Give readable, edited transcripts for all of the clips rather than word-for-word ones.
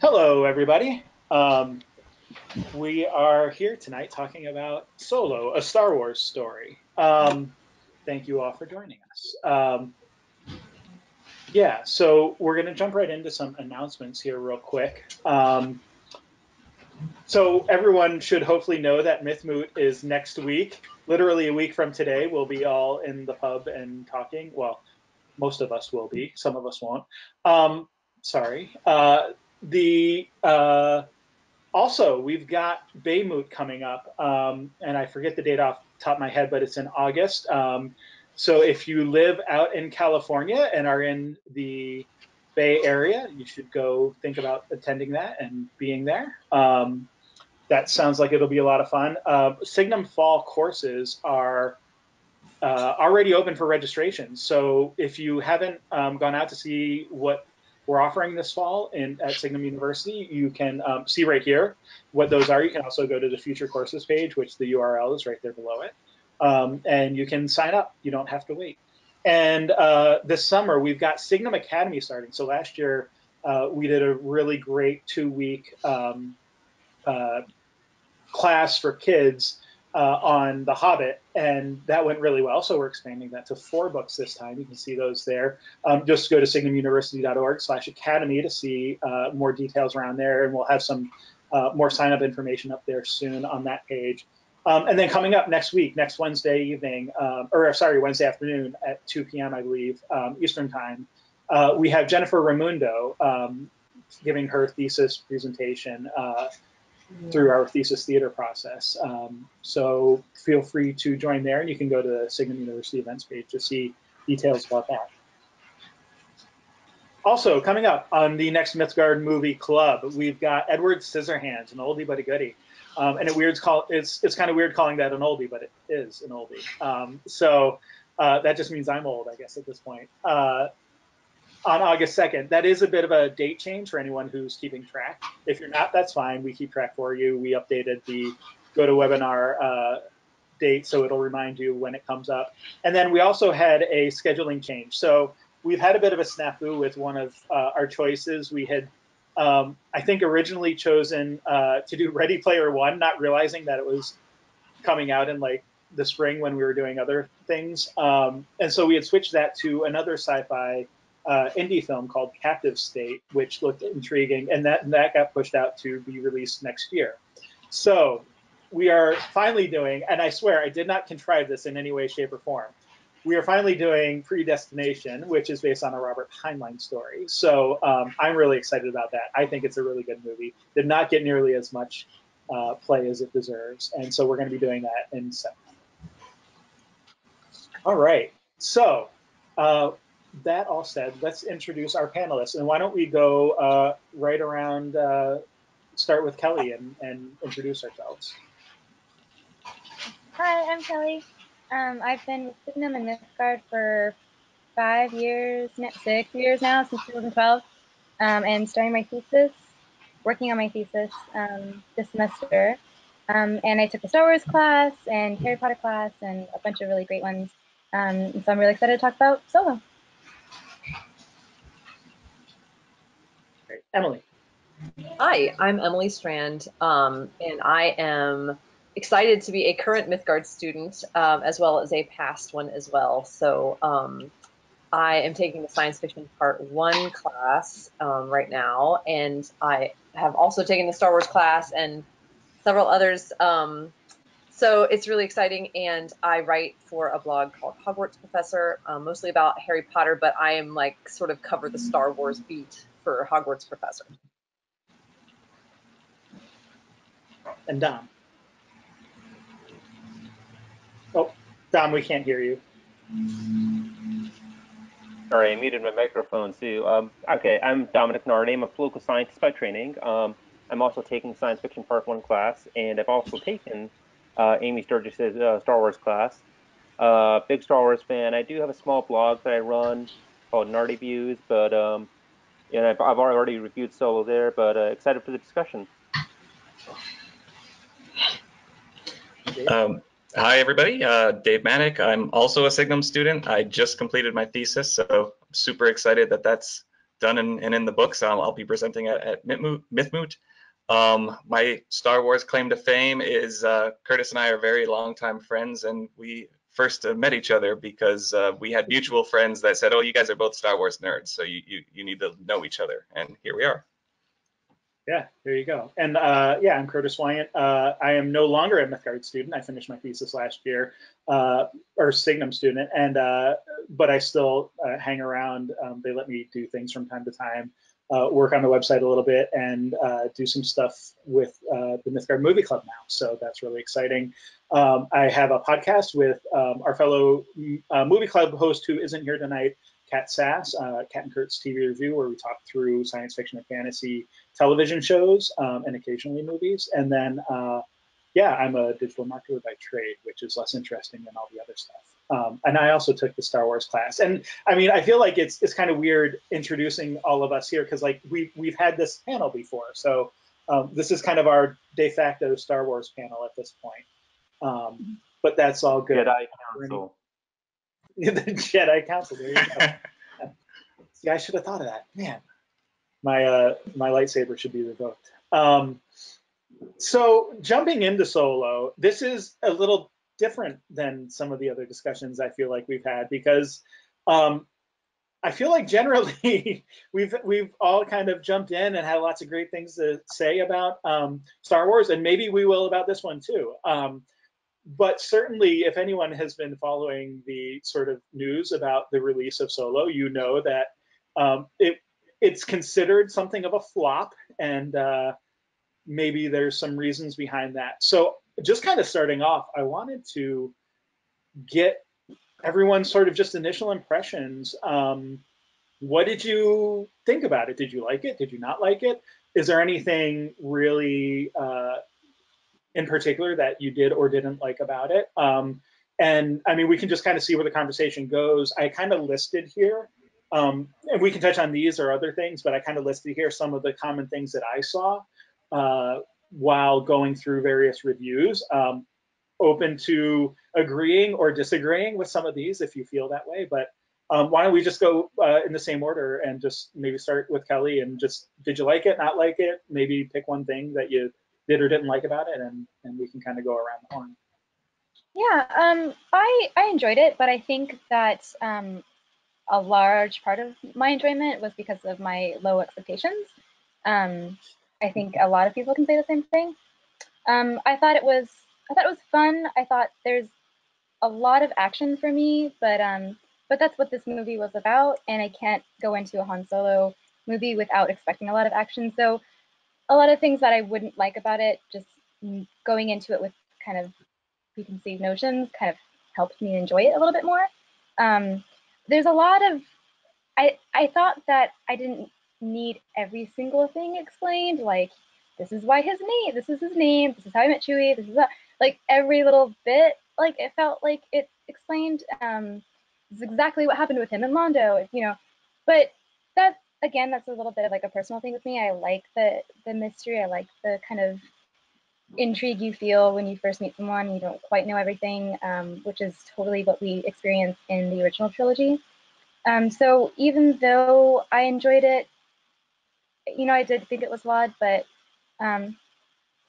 Hello, everybody. We are here tonight talking about Solo, a Star Wars story. Thank you all for joining us. Yeah, so we're going to jump right into some announcements here real quick. So everyone should hopefully know that Myth Moot is next week. Literally a week from today, we'll be all in the pub and talking. Well, most of us will be. Some of us won't. Sorry. Also, we've got Baymoot coming up, and I forget the date off the top of my head, but it's in August. So if you live out in California and are in the Bay Area, you should go think about attending that and being there. That sounds like it'll be a lot of fun. Signum Fall courses are already open for registration. So if you haven't gone out to see what we're offering this fall at Signum University, you can see right here what those are. You can also go to the future courses page, which the URL is right there below it. And you can sign up. You don't have to wait. And this summer, we've got Signum Academy starting. So last year, we did a really great 2-week class for kids on The Hobbit, and that went really well. So we're expanding that to 4 books this time. You can see those there. Just go to signumuniversity.org/academy to see more details around there, and we'll have some more sign-up information up there soon on that page. And then coming up next week, next Wednesday evening, Wednesday afternoon at 2 p.m., I believe, Eastern time, we have Jennifer Raimundo giving her thesis presentation through our thesis theater process. So feel free to join there, and you can go to the Signum University events page to see details about that. Also, coming up on the next Mythgard Movie Club, we've got Edward Scissorhands, an oldie but a goodie. And it's kind of weird calling that an oldie, but it is an oldie. So that just means I'm old, I guess, at this point. On August 2nd. That is a bit of a date change for anyone who's keeping track. If you're not, that's fine. We keep track for you. We updated the GoToWebinar date, so it'll remind you when it comes up. And then we also had a scheduling change. So we've had a bit of a snafu with one of our choices. We had, I think, originally chosen to do Ready Player One, not realizing that it was coming out in like the spring when we were doing other things. And so we had switched that to another sci-fi indie film called Captive State, which looked intriguing, and that got pushed out to be released next year. So we are finally doing, and I swear I did not contrive this in any way, shape, or form. We are finally doing Predestination, which is based on a Robert Heinlein story. So I'm really excited about that. I think it's a really good movie. Did not get nearly as much play as it deserves, and so we're going to be doing that in September. All right, so that all said, let's introduce our panelists. And why don't we go right around, start with Kelly and introduce ourselves. Hi, I'm Kelly. I've been with Signum and Mythgard for 6 years now, since 2012, and working on my thesis this semester. And I took a Star Wars class and Harry Potter class and a bunch of really great ones. And so I'm really excited to talk about Solo. Great. Emily. Hi, I'm Emily Strand, and I am excited to be a current Mythgard student, as well as a past one as well. So I am taking the Science Fiction Part 1 class right now, and I have also taken the Star Wars class and several others. So it's really exciting, and I write for a blog called Hogwarts Professor, mostly about Harry Potter, but I am like sort of cover the Star Wars beat for Hogwarts Professor. And Dom. Oh, Dom, we can't hear you. Sorry, I muted my microphone too. Okay, I'm Dominic Nardi. I'm a political scientist by training. I'm also taking Science Fiction Part 1 class, and I've also taken Amy Sturgis's Star Wars class. Big Star Wars fan. I do have a small blog that I run called Nardi Views, but I've already reviewed Solo there, but excited for the discussion. Hi, everybody. Dave Manick. I'm also a Signum student. I just completed my thesis, so I'm super excited that that's done and in the books. I'll be presenting at Mythmoot. My Star Wars claim to fame is Curtis and I are very longtime friends, and we first met each other because we had mutual friends that said, "Oh, you guys are both Star Wars nerds, so you need to know each other," and here we are. Yeah, there you go. And yeah, I'm Curtis Wyant. I am no longer a Mythgard student. I finished my thesis last year, or Signum student, and but I still hang around. They let me do things from time to time, work on the website a little bit, and do some stuff with the Mythgard Movie Club now. So that's really exciting. I have a podcast with our fellow movie club host who isn't here tonight, Kat Sass, Kat and Kurt's TV Review, where we talk through science fiction and fantasy television shows and occasionally movies. And then, yeah, I'm a digital marketer by trade, which is less interesting than all the other stuff. And I also took the Star Wars class. And I mean, I feel like it's kind of weird introducing all of us here because like we've had this panel before. So this is kind of our de facto Star Wars panel at this point. But that's all good. Jedi Council. The Jedi Council. There you go. See, I should have thought of that. Man, my lightsaber should be revoked. So jumping into Solo, this is a little different than some of the other discussions I feel like we've had because I feel like generally we've all kind of jumped in and had lots of great things to say about Star Wars, and maybe we will about this one too. But certainly, if anyone has been following the sort of news about the release of Solo, you know that it's considered something of a flop, and maybe there's some reasons behind that. So just kind of starting off, I wanted to get everyone's sort of just initial impressions. What did you think about it? Did you like it? Did you not like it? Is there anything really in particular that you did or didn't like about it? And I mean, we can just kind of see where the conversation goes. I kind of listed here, and we can touch on these or other things, but I kind of listed here some of the common things that I saw while going through various reviews. Open to agreeing or disagreeing with some of these if you feel that way. But why don't we just go in the same order and just maybe start with Kelly and just, did you like it, not like it? Maybe pick one thing that you did or didn't like about it, and we can kind of go around the horn. Yeah, I enjoyed it, but I think that a large part of my enjoyment was because of my low expectations. I think a lot of people can say the same thing. I thought it was fun. I thought there's a lot of action for me, but that's what this movie was about, and I can't go into a Han Solo movie without expecting a lot of action. So a lot of things that I wouldn't like about it, just going into it with kind of preconceived notions, kind of helped me enjoy it a little bit more. There's a lot of, I thought that I didn't need every single thing explained, like this is why his name, this is his name, this is how I met Chewie, this is that, like every little bit, like it felt like it explained this is exactly what happened with him and Londo, you know. But that, again, that's a little bit of like a personal thing with me. I like the mystery. I like the kind of intrigue you feel when you first meet someone, you don't quite know everything, which is totally what we experienced in the original trilogy. So even though I enjoyed it, you know, I did think it was flawed, but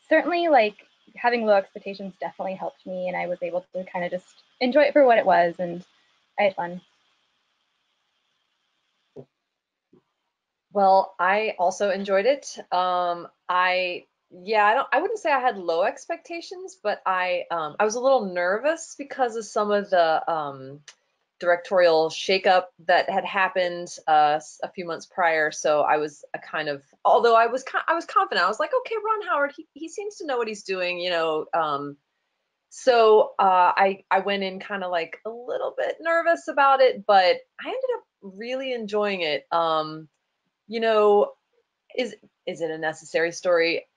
certainly like having low expectations definitely helped me, and I was able to kind of just enjoy it for what it was, and I had fun. Well, I also enjoyed it. I wouldn't say I had low expectations, but I was a little nervous because of some of the directorial shakeup that had happened a few months prior. So I was although I was confident. I was like, okay, Ron Howard, he seems to know what he's doing, you know. So I went in kind of like a little bit nervous about it, but I ended up really enjoying it. You know, is it a necessary story?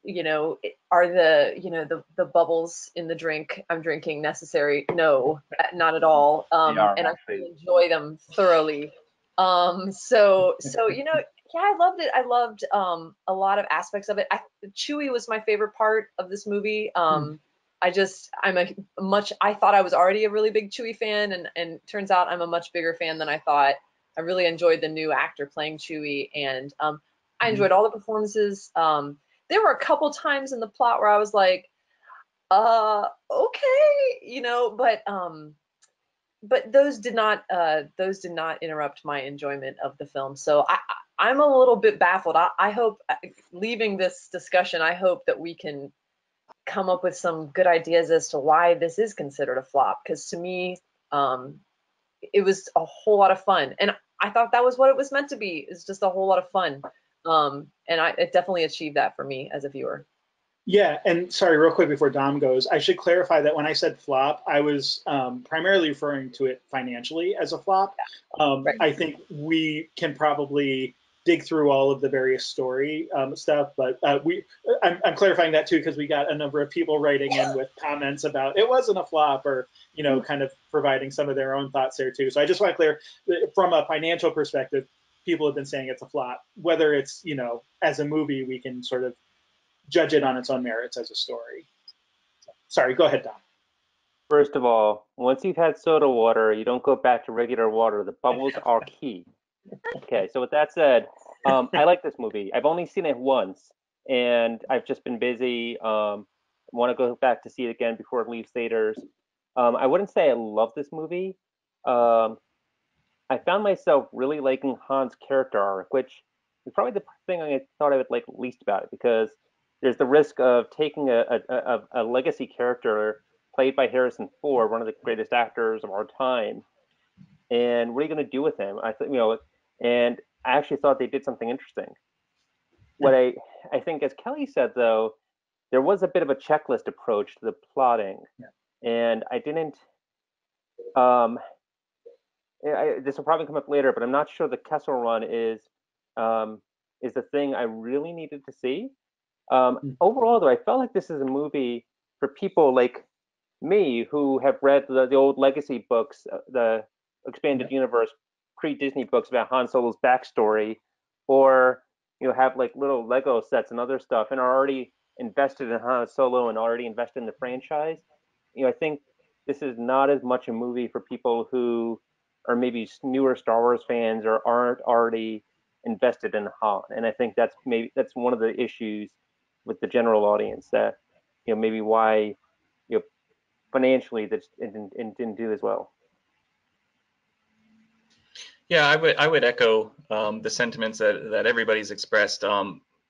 You know, are the bubbles in the drink I'm drinking necessary? No, not at all. And I enjoy them thoroughly. So you know, yeah, I loved it. I loved a lot of aspects of it. Chewie was my favorite part of this movie. I thought I was already a really big Chewie fan, and turns out I'm a much bigger fan than I thought. I really enjoyed the new actor playing Chewie, and I enjoyed all the performances. There were a couple times in the plot where I was like, okay, you know, but those did not interrupt my enjoyment of the film. So I'm a little bit baffled. I hope, leaving this discussion, I hope that we can come up with some good ideas as to why this is considered a flop. Because to me, it was a whole lot of fun, and I thought that was what it was meant to be. It's just a whole lot of fun, and it definitely achieved that for me as a viewer. Yeah, and sorry, real quick before Dom goes, I should clarify that when I said flop, I was primarily referring to it financially as a flop. Right. I think we can probably dig through all of the various story stuff, but I'm clarifying that too because we got a number of people writing in with comments about it wasn't a flop, or kind of providing some of their own thoughts there too. So I just want to clear, from a financial perspective, people have been saying it's a flop. Whether it's as a movie, we can sort of judge it on its own merits as a story. Sorry, go ahead, Dom. First of all, once you've had soda water, you don't go back to regular water. The bubbles are key. Okay, so with that said, I like this movie. I've only seen it once, and I've just been busy. Want to go back to see it again before it leaves theaters. I wouldn't say I love this movie. I found myself really liking Han's character arc, which is probably the thing I thought I would like least about it, because there's the risk of taking a legacy character played by Harrison Ford, one of the greatest actors of our time, and what are you going to do with him? I thought, and I actually thought they did something interesting. What I think, as Kelly said, though, there was a bit of a checklist approach to the plotting, and I didn't. This will probably come up later, but I'm not sure the Kessel run is the thing I really needed to see. Overall, though, I felt like this is a movie for people like me who have read the old legacy books, the expanded universe pre-Disney books about Han Solo's backstory, or have like little Lego sets and other stuff, and are already invested in Han Solo and already invested in the franchise. I think this is not as much a movie for people who are maybe newer Star Wars fans or aren't already invested in Han, and I think that's one of the issues with the general audience, that maybe why financially that it didn't do as well. Yeah, I would echo the sentiments that everybody's expressed.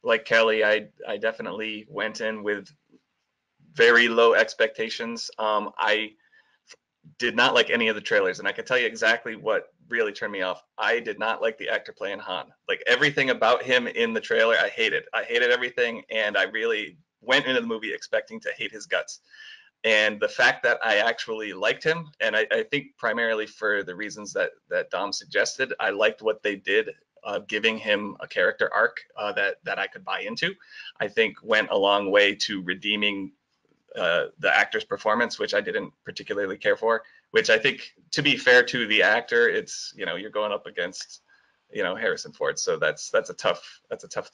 Like Kelly, I definitely went in with very low expectations. I did not like any of the trailers, and I can tell you exactly what really turned me off. I did not like the actor playing Han. Like, everything about him in the trailer, I hated. I hated everything, and I really went into the movie expecting to hate his guts. And the fact that I actually liked him, and I think primarily for the reasons that Dom suggested, I liked what they did, giving him a character arc that I could buy into, I think went a long way to redeeming the actor's performance, which I didn't particularly care for. Which I think, to be fair to the actor, it's you're going up against Harrison Ford, so that's a tough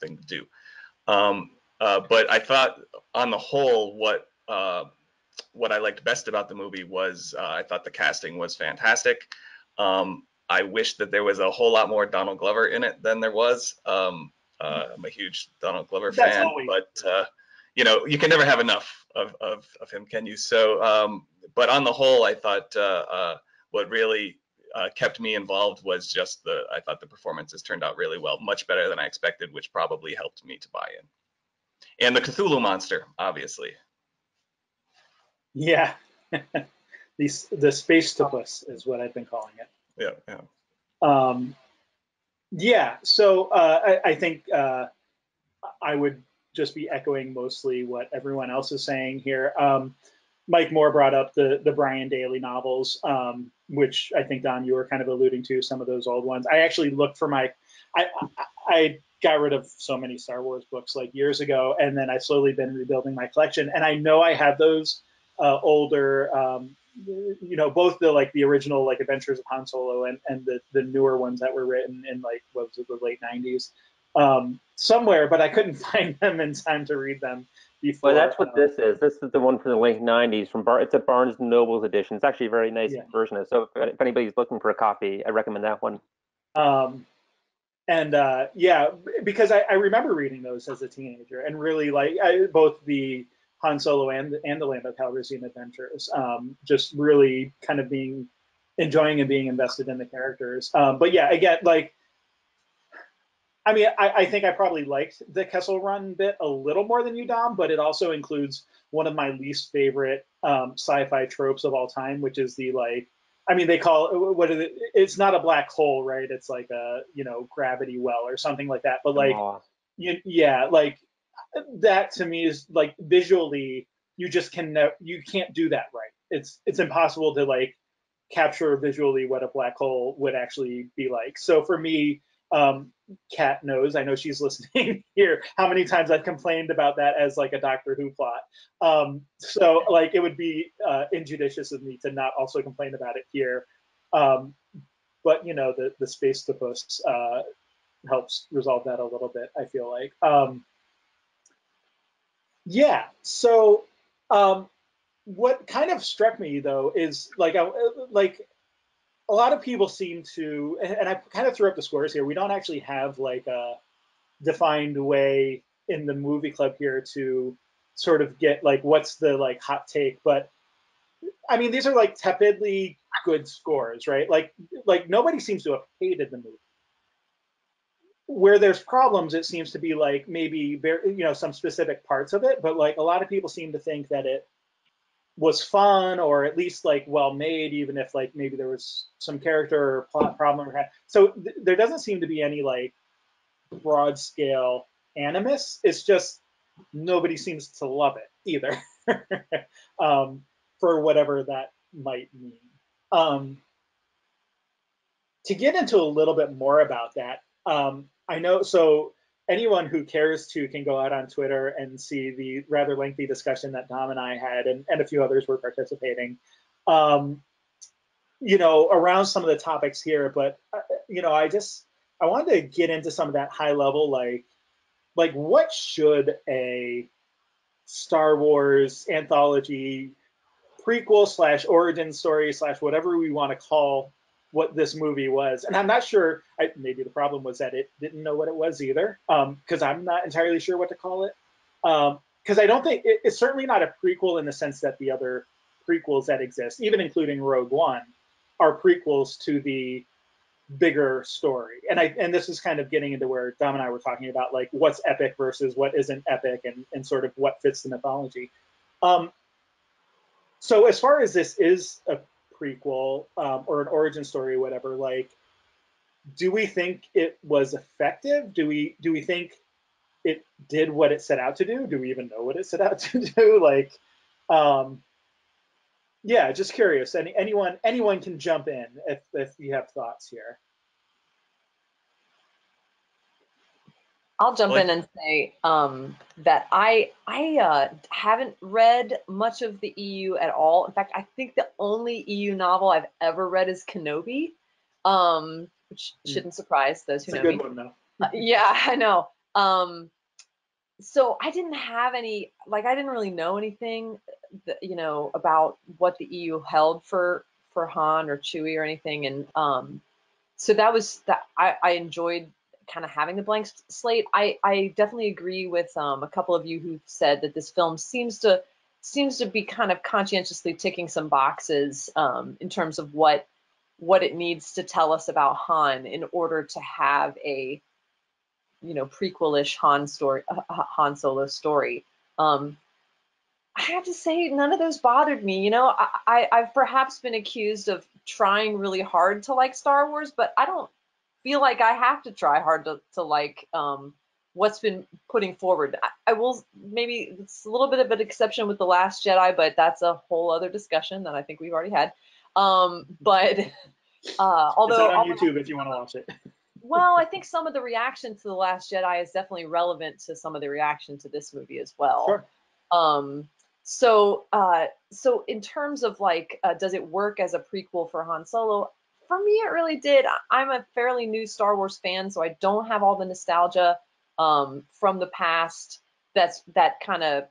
thing to do. But I thought on the whole, what I liked best about the movie was I thought the casting was fantastic. I wish that there was a whole lot more Donald Glover in it than there was. I'm a huge Donald Glover fan, but you can never have enough of him, can you? So, but on the whole, I thought what really kept me involved was just I thought the performances turned out really well, much better than I expected, which probably helped me to buy in. And the Cthulhu monster, obviously. Yeah, the Spacetopus is what I've been calling it. Yeah. So I think I would just be echoing mostly what everyone else is saying here. Mike Moore brought up the Brian Daley novels, which I think, Don, you were kind of alluding to, some of those old ones. I actually looked for I got rid of so many Star Wars books like years ago, and then I've slowly been rebuilding my collection. And I know I have those older, both the original Adventures of Han Solo and the newer ones that were written in the late 90s somewhere, but I couldn't find them in time to read them before. Well, that's what this is. This is the one from the late 90s it's a Barnes & Noble's edition. It's actually a very nice version of it. So if anybody's looking for a copy, I recommend that one. And yeah, because I remember reading those as a teenager and really like both the Han Solo and the Lando Calrissian adventures. Just really kind of enjoying and being invested in the characters. But yeah, again, like, I mean, I think I probably liked the Kessel Run bit a little more than you, Dom, but it also includes one of my least favorite sci-fi tropes of all time, which is the like, I mean, they call what is it? It's not a black hole, right? It's like a gravity well or something like that. But like, yeah, like that to me is like visually, you can't do that right. It's impossible to like capture visually what a black hole would actually be like. So for me, Kat knows, I know she's listening here, how many times I've complained about that as like a Doctor Who plot. So like it would be injudicious of me to not also complain about it here. But the space to puss helps resolve that a little bit, I feel like. Yeah. So what kind of struck me though is like a lot of people seem to, and I kind of threw up the scores here. We don't actually have like a defined way in the movie club here to sort of get like what's the like hot take, but I mean these are like tepidly good scores, right? Like nobody seems to have hated the movie. Where there's problems, it seems to be like maybe some specific parts of it, but like a lot of people seem to think that it was fun or at least like well made, even if like maybe there was some character or plot problem. So there doesn't seem to be any like broad scale animus. It's just nobody seems to love it either, for whatever that might mean. To get into a little bit more about that, I know, so anyone who cares to can go out on Twitter and see the rather lengthy discussion that Dom and I had, and a few others were participating, around some of the topics here. But, I wanted to get into some of that high level, like what should a Star Wars anthology prequel / origin story / whatever we want to call what this movie was. And I'm not sure, maybe the problem was that it didn't know what it was either, because I'm not entirely sure what to call it. Because I don't think, it's certainly not a prequel in the sense that the other prequels that exist, even including Rogue One, are prequels to the bigger story. And this is kind of getting into where Dom and I were talking about like what's epic versus what isn't epic, and sort of what fits the mythology. So as far as this is a prequel, or an origin story, or whatever, like, do we think it was effective? Do we think it did what it set out to do? Do we even know what it set out to do? Like, yeah, just curious. Anyone can jump in if you have thoughts here. I'll jump in and say that I haven't read much of the EU at all. In fact, I think the only EU novel I've ever read is Kenobi, which shouldn't surprise those who know me. It's a good one, though. Yeah, I know. So I didn't have any, like, I didn't really know anything, about what the EU held for Han or Chewie or anything, and so that was that. I enjoyed kind of having the blank slate. I definitely agree with a couple of you who said that this film seems to be kind of conscientiously ticking some boxes in terms of what it needs to tell us about Han in order to have a prequel-ish Han Solo story. I have to say none of those bothered me. I've perhaps been accused of trying really hard to like Star Wars, but I don't feel like I have to try hard to like what's been putting forward. I will, maybe it's a little bit of an exception with The Last Jedi, but that's a whole other discussion that I think we've already had. But although it's on YouTube if you want to watch it. Well, I think some of the reaction to The Last Jedi is definitely relevant to some of the reaction to this movie as well. Sure. So in terms of like, does it work as a prequel for Han Solo? For me, it really did. I'm a fairly new Star Wars fan, so I don't have all the nostalgia from the past. That kind of,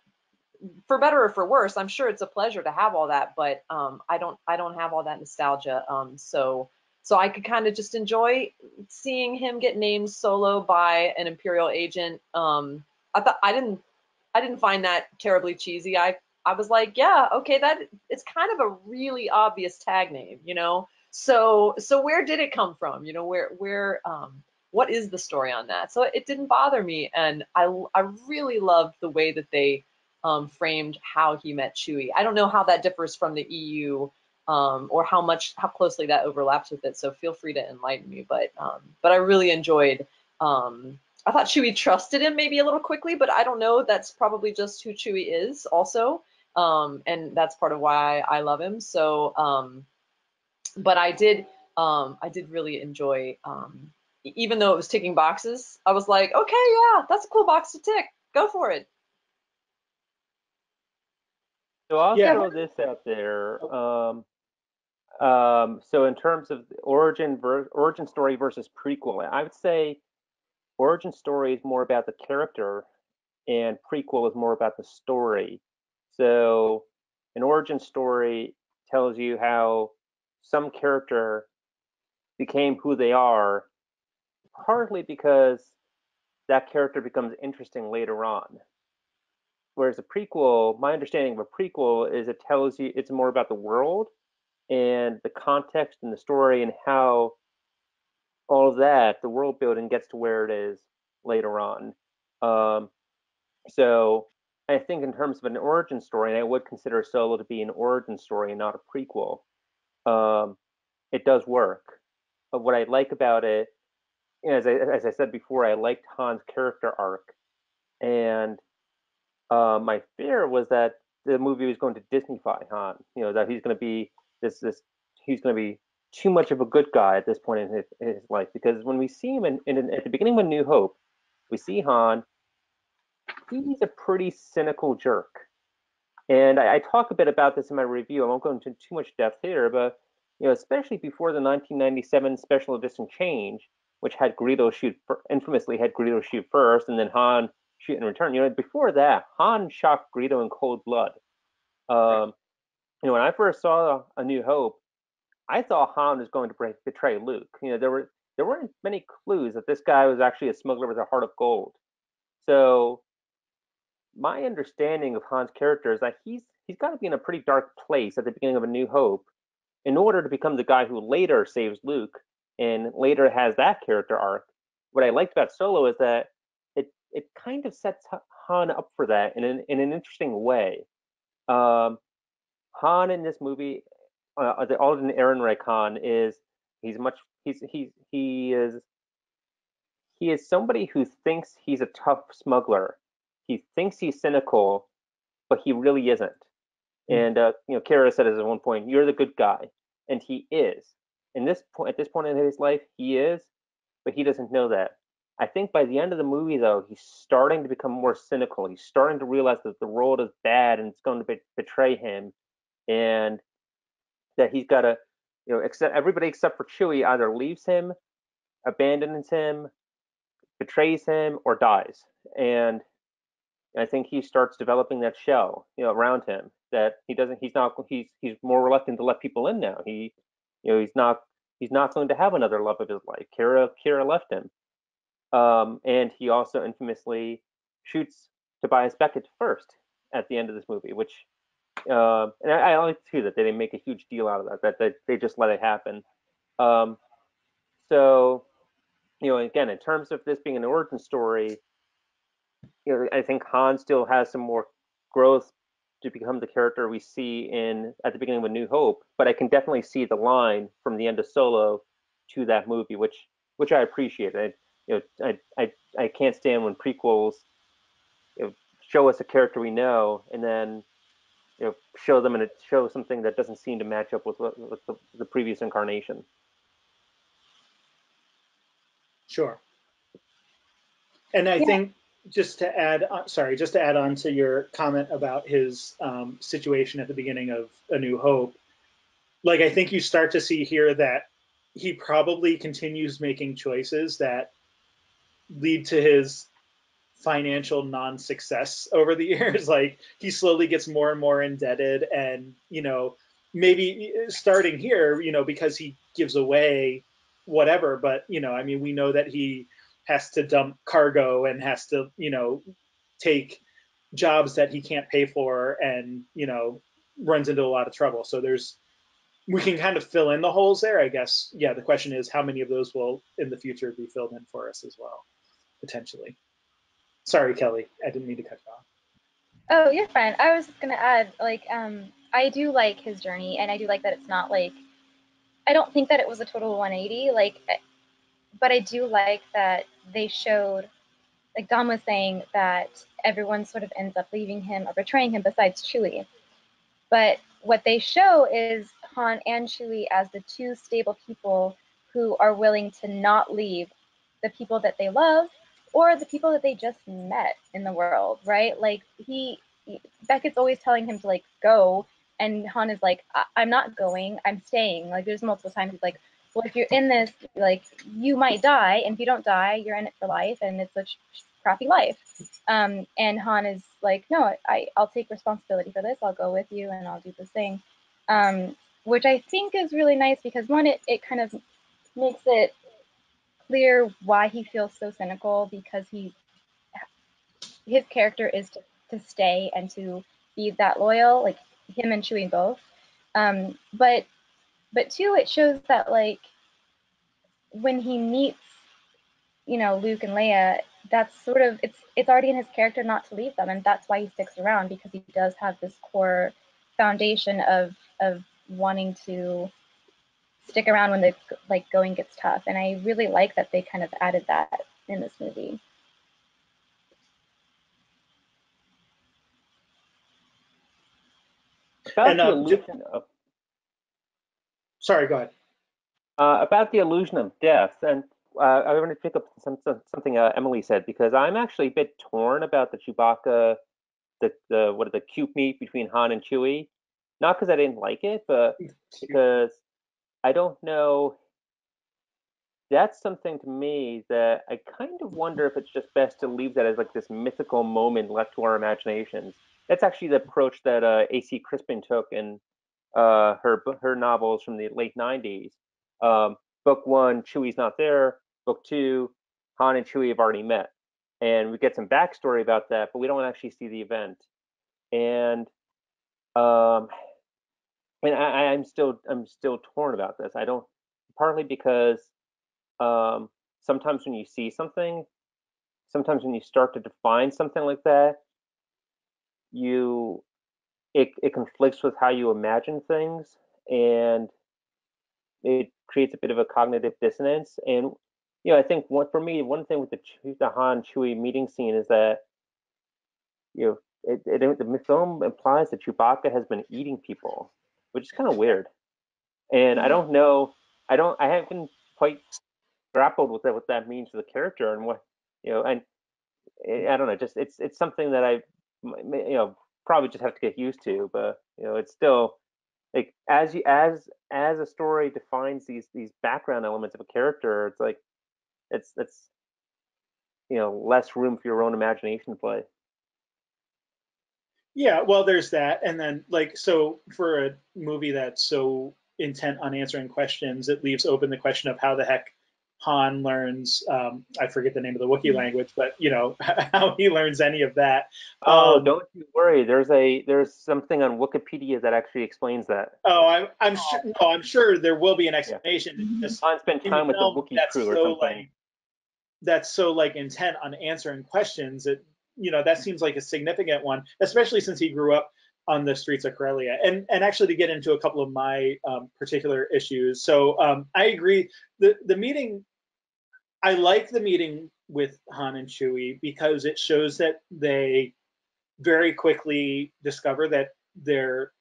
for better or for worse, I'm sure it's a pleasure to have all that, but I don't have all that nostalgia. So So I could kind of just enjoy seeing him get named Solo by an Imperial agent. I didn't find that terribly cheesy. I was like, yeah, okay, that it's kind of a really obvious tag name, you know. So where did it come from? You know, where what is the story on that? So it didn't bother me, and I really loved the way that they framed how he met Chewie. I don't know how that differs from the EU, or how closely that overlaps with it. So feel free to enlighten me. But I really enjoyed. I thought Chewie trusted him maybe a little quickly, but I don't know. That's probably just who Chewie is also. And that's part of why I love him. So, but I did really enjoy, even though it was ticking boxes, I was like, okay, yeah, that's a cool box to tick. Go for it. So I'll Yeah. throw this out there. So in terms of origin story versus prequel, I would say origin story is more about the character, and prequel is more about the story. So an origin story tells you how some character became who they are, partly because that character becomes interesting later on. Whereas a prequel, my understanding of a prequel is it tells you it's more about the world and the context and the story and how all of that, the world building gets to where it is later on. So I think in terms of an origin story, and I would consider Solo to be an origin story and not a prequel, it does work. But what I like about it, as I said before, I liked Han's character arc, and my fear was that the movie was going to Disneyfy Han. You know, that he's going to be he's going to be too much of a good guy at this point in his life. Because when we see him at the beginning of A New Hope, we see Han. He's a pretty cynical jerk. And I talk a bit about this in my review. I won't go into too much depth here, but you know, especially before the 1997 special edition change, which had Greedo infamously had Greedo shoot first, and then Han shoot in return. You know, before that, Han shot Greedo in cold blood. You know, when I first saw A New Hope, I thought Han was going to betray Luke. You know, there weren't many clues that this guy was actually a smuggler with a heart of gold. So my understanding of Han's character is that he's got to be in a pretty dark place at the beginning of A New Hope in order to become the guy who later saves Luke and later has that character arc. What I liked about Solo is that it kind of sets Han up for that in an interesting way. Han in this movie, the Alden Ehrenreich Han is he is somebody who thinks he's a tough smuggler. He thinks he's cynical, but he really isn't. And you know, Kara said at one point, "You're the good guy," and he is. At this point in his life, he is, but he doesn't know that. I think by the end of the movie, though, he's starting to become more cynical. He's starting to realize that the world is bad and it's going to betray him, and that he's got to, you know, everybody except for Chewie either leaves him, abandons him, betrays him, or dies. And I think he starts developing that shell, you know, around him that he's more reluctant to let people in now. You know, he's not going to have another love of his life. Kira left him. And he also infamously shoots Tobias Beckett first at the end of this movie, which and I like too that they didn't make a huge deal out of that they just let it happen. So, you know, again, in terms of this being an origin story, you know, I think Han still has some more growth to become the character we see at the beginning of A New Hope, but I can definitely see the line from the end of Solo to that movie, which I appreciate. I can't stand when prequels, you know, show us a character we know and then, you know, show them and it shows something that doesn't seem to match up with the previous incarnation. Sure. And I think just to add on to your comment about his situation at the beginning of A New Hope, like I think you start to see here that he probably continues making choices that lead to his financial non-success over the years. Like he slowly gets more and more indebted, and you know, maybe starting here, you know, because he gives away whatever, but you know, I mean, we know that he has to dump cargo and has to, you know, take jobs that he can't pay for, and you know, runs into a lot of trouble. So we can kind of fill in the holes there, I guess. Yeah, the question is how many of those will in the future be filled in for us as well, potentially. Sorry, Kelly, I didn't mean to cut you off. Oh, you're fine. I was just gonna add, like, I do like his journey, and I do like that it's not like, I don't think that it was a total 180, like, but I do like that they showed, like Dom was saying, that everyone sort of ends up leaving him or betraying him besides Chewie. But what they show is Han and Chewie as the two stable people who are willing to not leave the people that they love or the people that they just met in the world, right? Like Beckett's always telling him to like go, and Han is like, I'm not going, I'm staying. Like there's multiple times he's like, well, if you're in this, like you might die, and if you don't die, you're in it for life, and it's a crappy life. And Han is like, no, I'll take responsibility for this. I'll go with you, and I'll do this thing, which I think is really nice because one, it kind of makes it clear why he feels so cynical, because his character is to stay and to be that loyal, like him and Chewie both. But two, it shows that like when he meets, you know, Luke and Leia, that's sort of it's already in his character not to leave them, and that's why he sticks around, because he does have this core foundation of wanting to stick around when the like going gets tough. And I really like that they kind of added that in this movie. About the illusion of sorry, go ahead. about the illusion of death, and I want to pick up something Emily said, because I'm actually a bit torn about the Chewbacca, the cube meet between Han and Chewie. Not because I didn't like it, but because I don't know. That's something to me that I kind of wonder if it's just best to leave that as like this mythical moment left to our imaginations. That's actually the approach that A.C. Crispin took in her novels from the late 90s. Book one, Chewie's not there. Book two, Han and Chewie have already met. And we get some backstory about that, but we don't actually see the event. And I'm still torn about this. I don't, partly because sometimes when you see something, sometimes when you start to define something like that, it conflicts with how you imagine things, and it creates a bit of a cognitive dissonance. And you know, I think one thing with the Han Chewie meeting scene is that, you know, the film implies that Chewbacca has been eating people, which is kind of weird. And I don't know, I haven't quite grappled with what that means for the character, and what, you know, and I don't know, just it's something that I, you know, probably just have to get used to. But you know, it's still like, as a story defines these background elements of a character, it's like it's you know, less room for your own imagination to play. Yeah, well, there's that, and then like, so for a movie that's so intent on answering questions, it leaves open the question of how the heck Han learns. I forget the name of the Wookiee language, but you know, how he learns any of that. Oh, don't you worry. There's something on Wikipedia that actually explains that. Oh, I'm sure. No, I'm sure there will be an explanation. Yeah. Han spent time with the Wookiee crew or something. Like, that's so like intent on answering questions that, you know, that seems like a significant one, especially since he grew up on the streets of Corellia. And actually, to get into a couple of my particular issues, so I agree. The meeting, I like the meeting with Han and Chewie because it shows that they very quickly discover that they're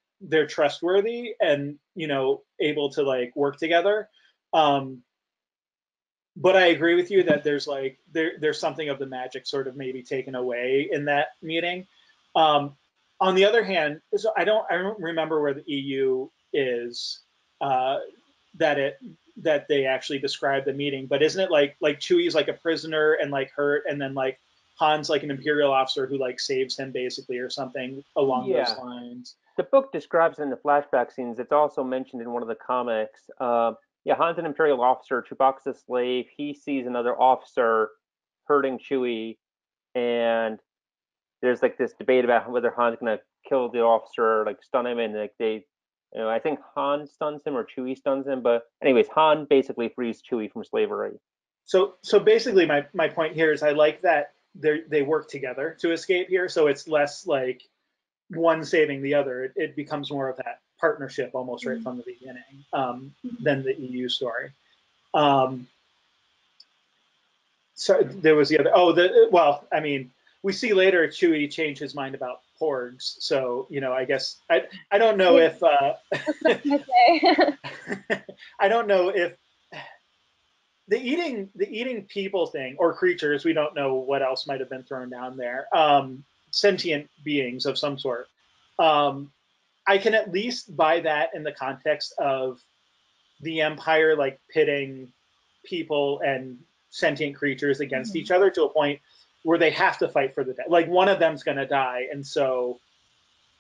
trustworthy and, you know, able to like work together. But I agree with you that there's like there's something of the magic sort of maybe taken away in that meeting. On the other hand, so I don't remember where the EU is, that they actually describe the meeting, but isn't it like Chewie's like a prisoner and like hurt, and then like Han's like an Imperial officer who like saves him basically, or something along those lines. The book describes it in the flashback scenes. It's also mentioned in one of the comics. Yeah, Han's an Imperial officer. Chewbacca's a slave. He sees another officer hurting Chewie, and there's like this debate about whether Han's gonna kill the officer, like stun him, and like they, I think Han stuns him or Chewie stuns him. But anyways, Han basically frees Chewie from slavery. So basically, my point here is I like that they work together to escape here. So it's less like one saving the other. It becomes more of that partnership almost right from the beginning than the EU story. So there was the other. Well, I mean, we see later Chewie change his mind about porgs. So I guess I don't know if I don't know if the eating people thing or creatures, we don't know what else might have been thrown down there. Sentient beings of some sort. I can at least buy that in the context of the Empire like pitting people and sentient creatures against each other to a point where they have to fight for the day. Like one of them's going to die, and so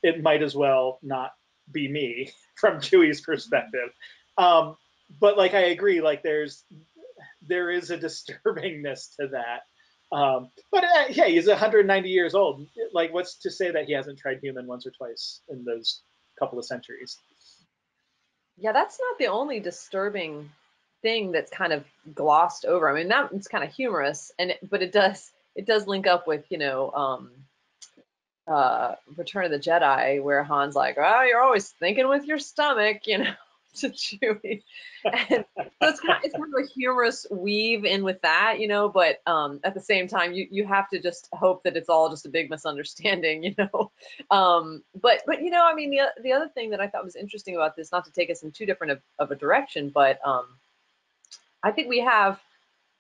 it might as well not be me from Chewie's perspective. But like I agree, like there is a disturbingness to that. But hey, he's 190 years old. Like, what's to say that he hasn't tried human once or twice in those couple of centuries? Yeah, that's not the only disturbing thing that's kind of glossed over. I mean, that it's kind of humorous, but it does link up with Return of the Jedi, where Han's like, "Oh, you're always thinking with your stomach," to Chewie. And so it's kind of a humorous weave in with that, but at the same time, you have to just hope that it's all just a big misunderstanding, but I mean, the other thing that I thought was interesting about this, not to take us in too different of a direction, but I think we have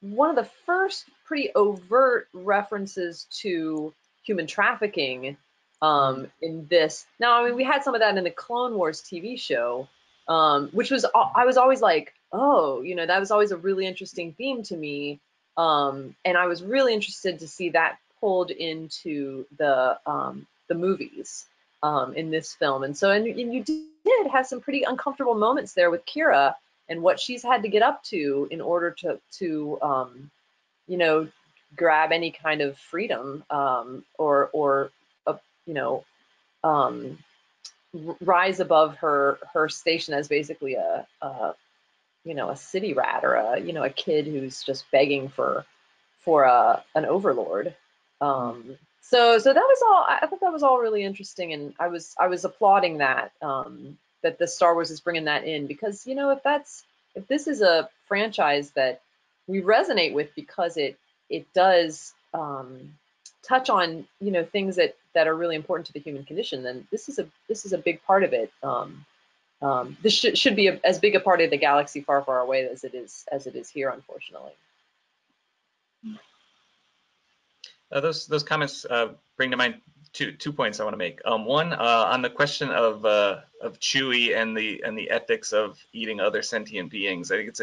one of the first pretty overt references to human trafficking in this. Now, I mean, we had some of that in the Clone Wars TV show, which was, I was always like, oh, that was always a really interesting theme to me. And I was really interested to see that pulled into the movies in this film. And so, and you did have some pretty uncomfortable moments there with Kira and what she's had to get up to in order to grab any kind of freedom or rise above her station as basically a city rat or a kid who's just begging for an overlord. So that was all. I thought that was all really interesting, and I was applauding that that the Star Wars is bringing that in, because if this is a franchise that we resonate with because it does touch on things that are really important to the human condition, then this is a big part of it. This should be as big a part of the galaxy far, far away as it is here, unfortunately. Those comments bring to mind two points I want to make. One, on the question of Chewie and the ethics of eating other sentient beings. I think it's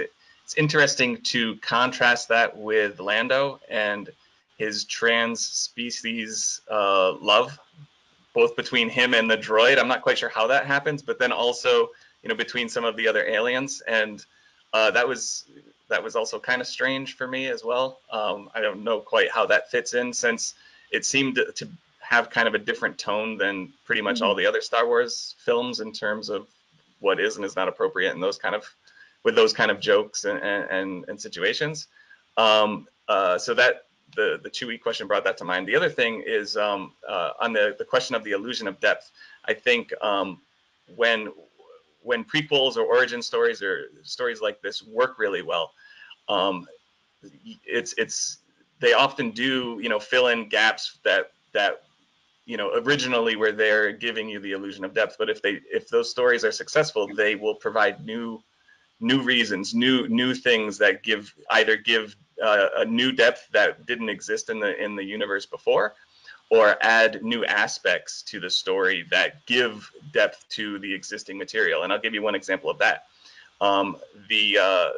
interesting to contrast that with Lando and his trans species love, both between him and the droid. I'm not quite sure how that happens, but then also between some of the other aliens, and that was also kind of strange for me as well. I don't know quite how that fits in, since it seemed to have kind of a different tone than pretty much all the other Star Wars films in terms of what is and is not appropriate in those kind of jokes and situations. So that the Chewie question brought that to mind. The other thing is on the question of the illusion of depth. I think when prequels or origin stories or stories like this work really well, they often do fill in gaps that originally were there, giving you the illusion of depth. But if those stories are successful, they will provide new reasons, new things that give a new depth that didn't exist in the universe before, or add new aspects to the story that give depth to the existing material. And I'll give you one example of that. The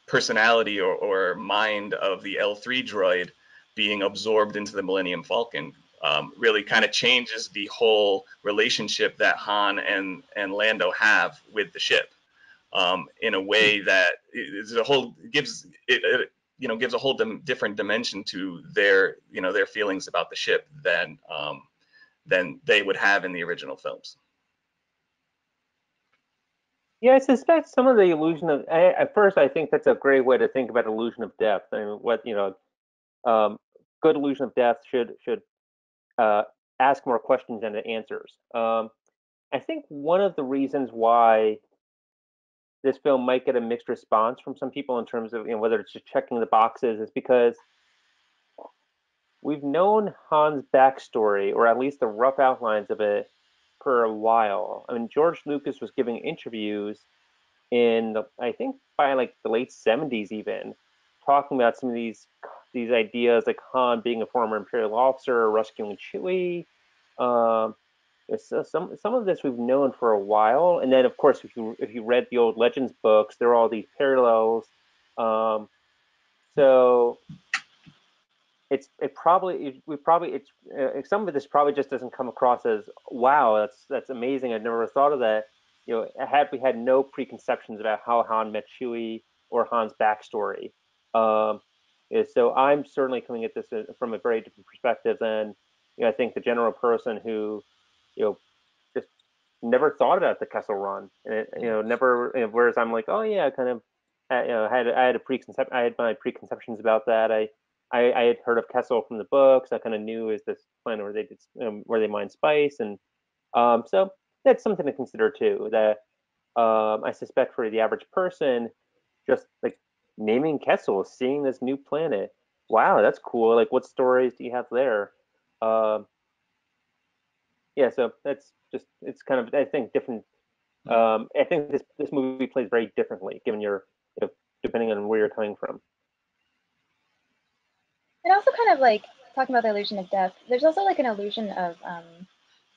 personality or mind of the L3 droid being absorbed into the Millennium Falcon really kind of changes the whole relationship that Han and Lando have with the ship. in a way that is a whole gives it gives a whole different dimension to their their feelings about the ship than they would have in the original films. Yeah, I suspect some of the illusion of. At first, I think that's a great way to think about illusion of depth. I mean, good illusion of depth should ask more questions than it answers. I think one of the reasons why this film might get a mixed response from some people in terms of whether it's just checking the boxes is because we've known Han's backstory, or at least the rough outlines of it, for a while. I mean, George Lucas was giving interviews I think by like the late 70s even, talking about some of these ideas, like Han being a former Imperial officer, rescuing Chewie. So some of this we've known for a while, and then of course if you read the old Legends books, there are all these parallels. So some of this probably just doesn't come across as, wow, that's amazing, I'd never thought of that. Had we had no preconceptions about how Han met Chewie or Han's backstory. So I'm certainly coming at this from a very different perspective than I think the general person who just never thought about the Kessel Run, and never. Whereas I'm like, oh yeah, I kind of, I had my preconceptions about that. I had heard of Kessel from the books. I kind of knew is this planet where they did where they mine spice, and so that's something to consider too. That I suspect for the average person, just like naming Kessel, seeing this new planet, wow, that's cool. Like, what stories do you have there? Yeah, so it's kind of, I think, different. I think this movie plays very differently given depending on where you're coming from. And also kind of like talking about the illusion of death, there's also like an illusion of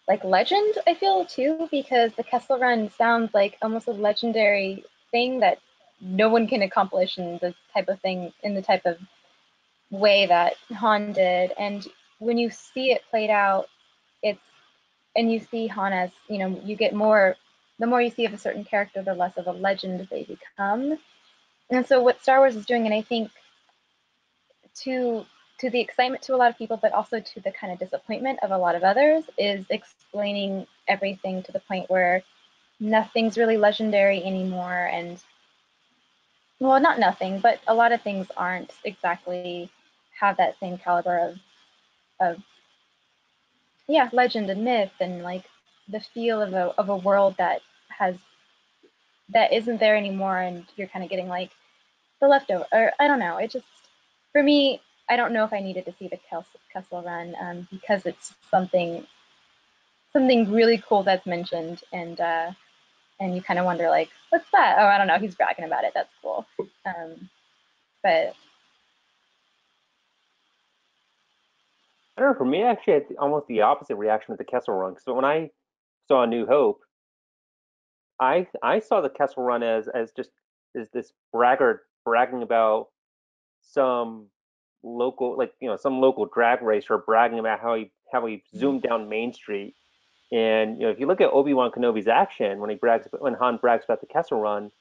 like legend, I feel too, because the Kessel Run sounds like almost a legendary thing that no one can accomplish in the type of way that Han did. And when you see it played out, and you see Han as, you get more, the more you see of a certain character, the less of a legend they become. And so what Star Wars is doing, and I think to the excitement to a lot of people, but also to the kind of disappointment of a lot of others, is explaining everything to the point where nothing's really legendary anymore. And, well, not nothing, but a lot of things aren't exactly have that same caliber of legend and myth, and like the feel of a world that isn't there anymore, and you're kind of getting like the leftover, or I don't know. It just, for me, I don't know if I needed to see the Kessel Run because it's something really cool that's mentioned, and you kind of wonder like, what's that? Oh, I don't know. He's bragging about it. That's cool. But I don't know. For me, I actually had almost the opposite reaction with the Kessel Run. So when I saw A New Hope, I saw the Kessel Run as just this braggart bragging about some local, like some local drag racer bragging about how he zoomed down Main Street. And if you look at Obi-Wan Kenobi's action when Han brags about the Kessel Run,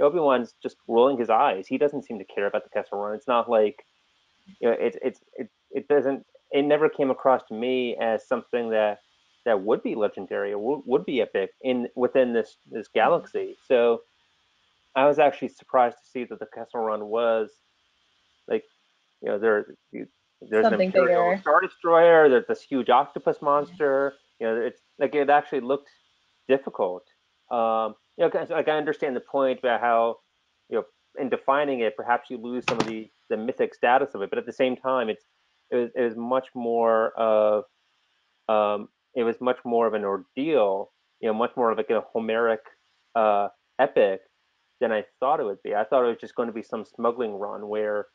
Obi-Wan's just rolling his eyes. He doesn't seem to care about the Kessel Run. It's not like it never came across to me as something that would be legendary or would be epic within this galaxy. So I was actually surprised to see that the Kessel Run was like, there's an something Imperial bigger. Star Destroyer, there's this huge octopus monster. It's like it actually looked difficult. Like I understand the point about how, in defining it, perhaps you lose some of the mythic status of it, but at the same time, it was much more of an ordeal, much more of like a Homeric epic than I thought it would be. I thought it was just going to be some smuggling run where,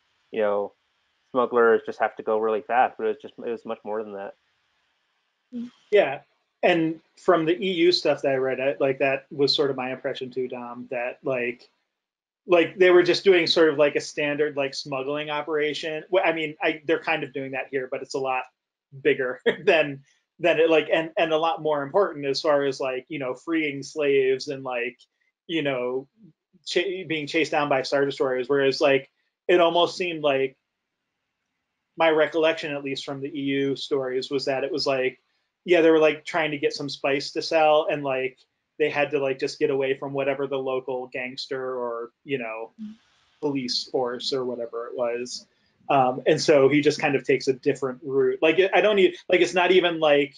smugglers just have to go really fast, but it was much more than that. Yeah, and from the EU stuff that I read, like that was sort of my impression too, Dom. That like they were just doing sort of like a standard like smuggling operation. Well, I mean, they're kind of doing that here, but it's a lot bigger than it, like, and a lot more important as far as like freeing slaves and like being chased down by Star Destroyers, whereas like it almost seemed like, my recollection, at least from the EU stories, was that it was like, yeah, they were like trying to get some spice to sell, and like they had to like just get away from whatever the local gangster or, you know, police force or whatever it was. And so he just kind of takes a different route. Like I don't need, like, it's not even like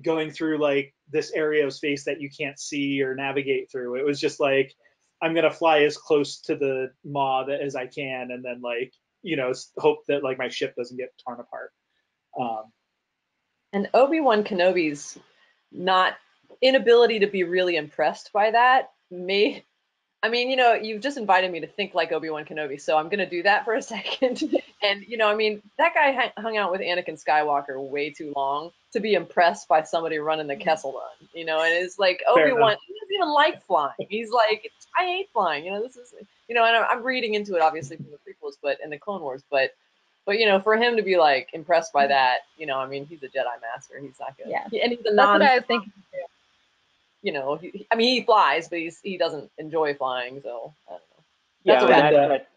going through like this area of space that you can't see or navigate through. It was just like, I'm gonna fly as close to the maw as I can, and then like, you know, hope that like my ship doesn't get torn apart. And Obi-Wan Kenobi's not inability to be really impressed by that may, I mean, you know, you've just invited me to think like Obi-Wan Kenobi, so I'm going to do that for a second. And, you know, I mean, that guy hung out with Anakin Skywalker way too long to be impressed by somebody running the Kessel Run, you know, and it's like Obi-Wan, he doesn't even like flying. He's like, I hate flying, you know, this is, you know, and I'm reading into it obviously from the prequels, but in the Clone Wars, but you know, for him to be like impressed by that, you know, I mean, he's a Jedi Master. He's not good. Yeah. And he's a That's what I was thinking. You know, I mean, he flies, but he doesn't enjoy flying. So I don't know. Yeah, That's that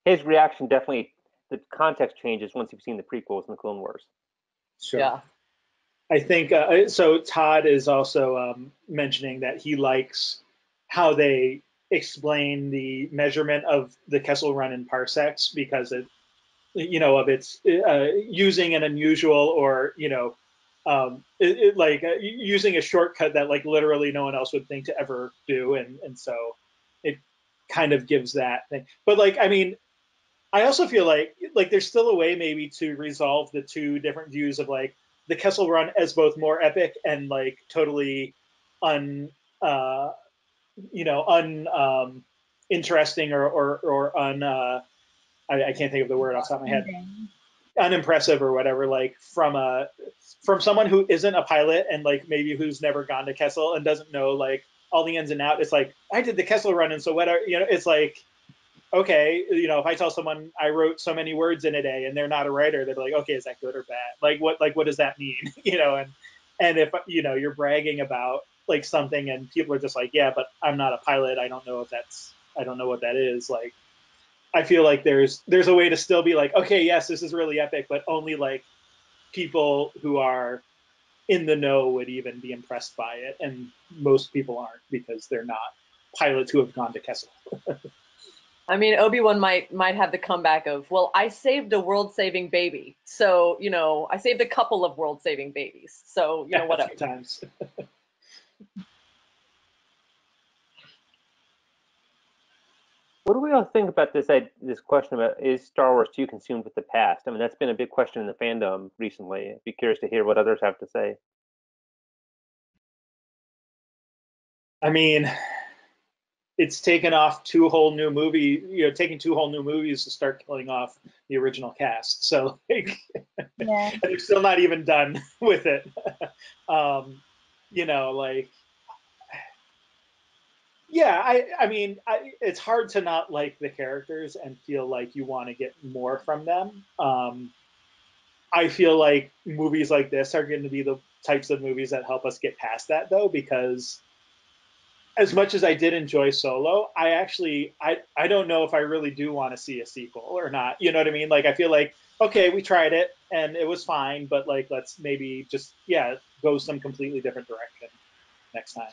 his reaction definitely, the context changes once you've seen the prequels and the Clone Wars. Sure. Yeah. I think so. Todd is also mentioning that he likes how they explain the measurement of the Kessel Run in parsecs, because it, you know, of its using an unusual, or, you know, using a shortcut that like literally no one else would think to ever do, and so it kind of gives that thing. But like, I mean, I also feel like there's still a way maybe to resolve the two different views of like the Kessel Run as both more epic and like totally un you know, interesting, or un I can't think of the word off the top of my head, unimpressive or whatever, like from someone who isn't a pilot and like maybe who's never gone to Kessel and doesn't know like all the ins and outs. It's like, I did the Kessel Run, and so whatever, you know, it's like, okay, you know, if I tell someone I wrote so many words in a day and they're not a writer, they're like, okay, is that good or bad? Like what does that mean? You know, and if, you know, you're bragging about like something and people are just like, yeah, but I'm not a pilot, I don't know what that is. Like, I feel like there's a way to still be like, okay, yes, this is really epic, but only like people who are in the know would even be impressed by it, and most people aren't because they're not pilots who have gone to Kessel. I mean, Obi-Wan might have the comeback of, well, I saved a world-saving baby, so, you know, I saved a couple of world-saving babies, so, you know, whatever. Times. What do we all think about this question about, is Star Wars too consumed with the past? I mean, that's been a big question in the fandom recently. I'd be curious to hear what others have to say. I mean, it's taken off taking 2 whole new movies to start killing off the original cast. So like, Yeah. they're still not even done with it. You know, like, yeah, I mean, it's hard to not like the characters and feel like you want to get more from them. I feel like movies like this are going to be the types of movies that help us get past that, though, because as much as I did enjoy Solo, I don't know if I really do want to see a sequel or not. You know what I mean? Like, I feel like, okay, we tried it and it was fine, but like, let's maybe just, yeah, go some completely different direction next time.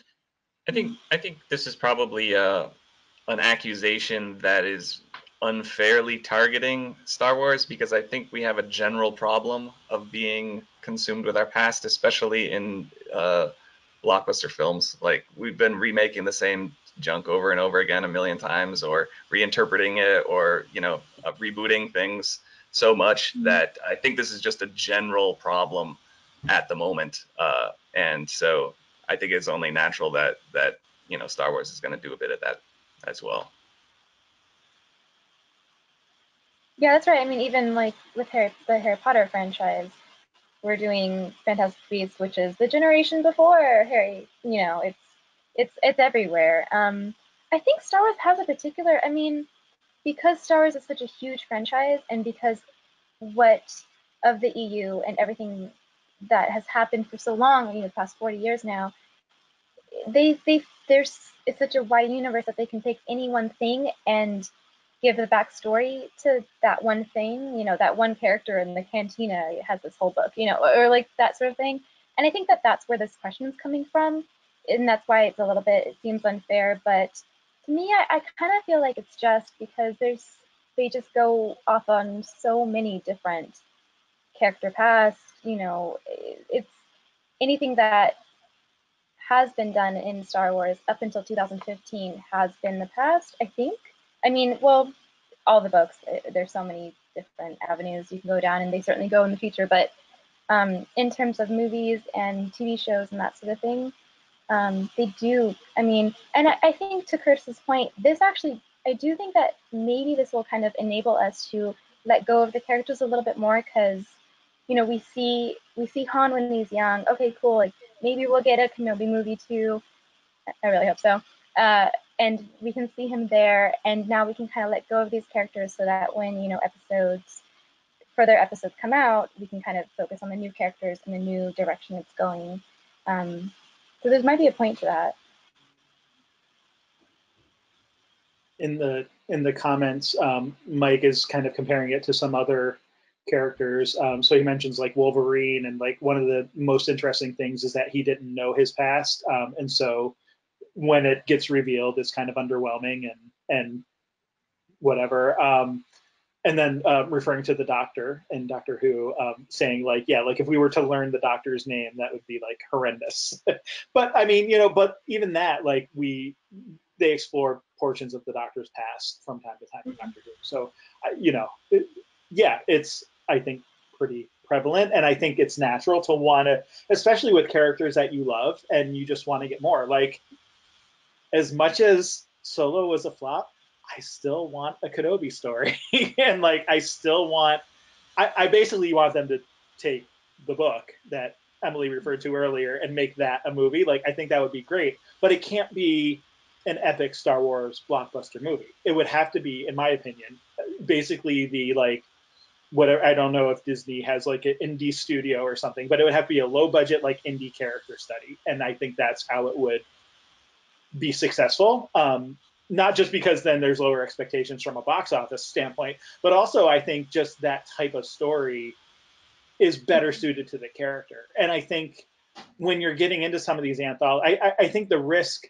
I think this is probably an accusation that is unfairly targeting Star Wars, because I think we have a general problem of being consumed with our past, especially in blockbuster films. Like, we've been remaking the same junk over and over again a million times, or reinterpreting it, or, you know, rebooting things so much that I think this is just a general problem at the moment. And so I think it's only natural that you know, Star Wars is going to do a bit of that as well. Yeah, that's right. I mean, even like with the Harry Potter franchise, we're doing Fantastic Beasts, which is the generation before Harry. You know, it's everywhere. I think Star Wars has a particular. I mean, because Star Wars is such a huge franchise, and because what of the EU and everything that has happened for so long, you know, the past 40 years now, it's such a wide universe that they can take any one thing and give the backstory to that one thing, that one character in the cantina has this whole book, or like that sort of thing. And I think that that's where this question is coming from, and that's why it's a little bit, it seems unfair. But to me, I kind of feel like it's just because they just go off on so many different character paths. It's anything that has been done in Star Wars up until 2015 has been the past, I think. I mean, well, all the books, there's so many different avenues you can go down, and they certainly go in the future. But in terms of movies and TV shows and that sort of thing, they do. I mean, and I think to Curtis's point, I do think that maybe this will kind of enable us to let go of the characters a little bit more, because we see Han when he's young. Okay, cool. Like maybe we'll get a Kenobi movie too. I really hope so. And we can see him there, and now we can kind of let go of these characters so that when further episodes come out, we can kind of focus on the new characters and the new direction it's going. So there might be a point to that. In the comments, Mike is kind of comparing it to some other characters. So he mentions like Wolverine, and like one of the most interesting things is that he didn't know his past, and so when it gets revealed, it's kind of underwhelming and whatever. And then referring to the Doctor in Doctor Who, saying like, yeah, like if we were to learn the Doctor's name, that would be like horrendous. But I mean, but even that, like they explore portions of the Doctor's past from time to time in Doctor Who. So, it's, I think, pretty prevalent, and I think it's natural to want to, especially with characters that you love and you just want to get more. Like, as much as Solo was a flop, I still want a Kenobi story. And like, I basically want them to take the book that Emily referred to earlier and make that a movie. Like, I think that would be great, but it can't be an epic Star Wars blockbuster movie. It would have to be, in my opinion, basically the like, whatever, I don't know if Disney has like an indie studio or something, but it would have to be a low budget, like indie character study. And I think that's how it would be successful. Not just because then there's lower expectations from a box office standpoint, but also I think just that type of story is better suited to the character. And I think when you're getting into some of these anthologies, I think the risk,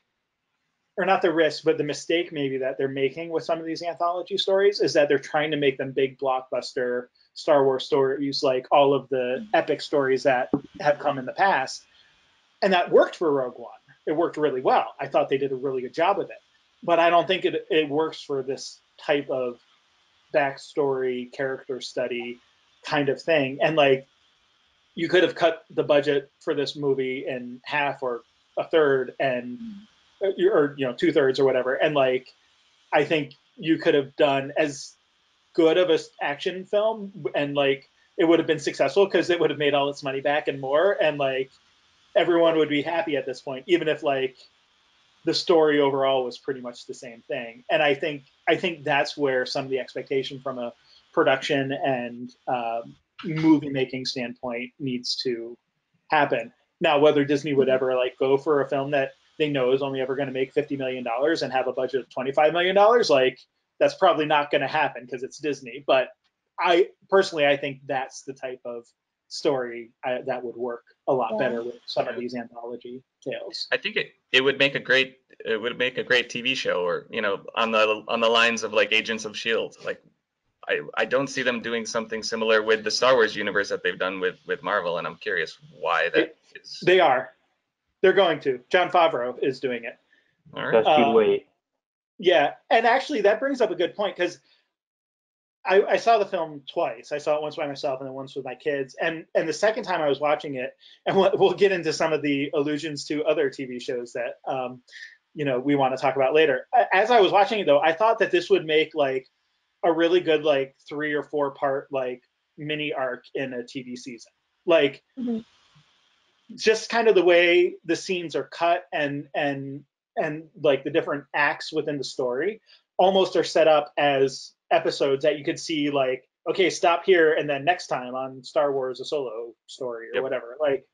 or not the risk, but the mistake maybe that they're making with some of these anthology stories is that they're trying to make them big blockbuster Star Wars stories, like all of the epic stories that have come in the past. And that worked for Rogue One. It worked really well. I thought they did a really good job with it. But I don't think it works for this type of backstory, character study kind of thing. And like, you could have cut the budget for this movie in half or a third, and or 2/3 or whatever. And like, I think you could have done as good of a action film, and like, it would have been successful because it would have made all its money back and more. And like, everyone would be happy at this point, even if like the story overall was pretty much the same thing. And I think that's where some of the expectation from a production and movie making standpoint needs to happen. Now, whether Disney would ever like go for a film that they know is only ever going to make $50 million and have a budget of $25 million, like, that's probably not going to happen because it's Disney. But I think that's the type of story that would work a lot better with some of these anthology tales. I think it would make a great TV show, or on the lines of like Agents of S.H.I.E.L.D. Like, I don't see them doing something similar with the Star Wars universe that they've done with Marvel, and I'm curious why that is. They're going to. Jon Favreau is doing it. All right. Just you wait. Yeah, and actually that brings up a good point, because I saw the film twice. I saw it once by myself and then once with my kids. And the second time I was watching it, and we'll get into some of the allusions to other TV shows that we want to talk about later. As I was watching it though, I thought that this would make like a really good like 3 or 4 part like mini arc in a TV season. Like, just kind of the way the scenes are cut and like the different acts within the story almost are set up as episodes that you could see like, okay, stop here and then next time on Star Wars a Solo story or whatever. Like,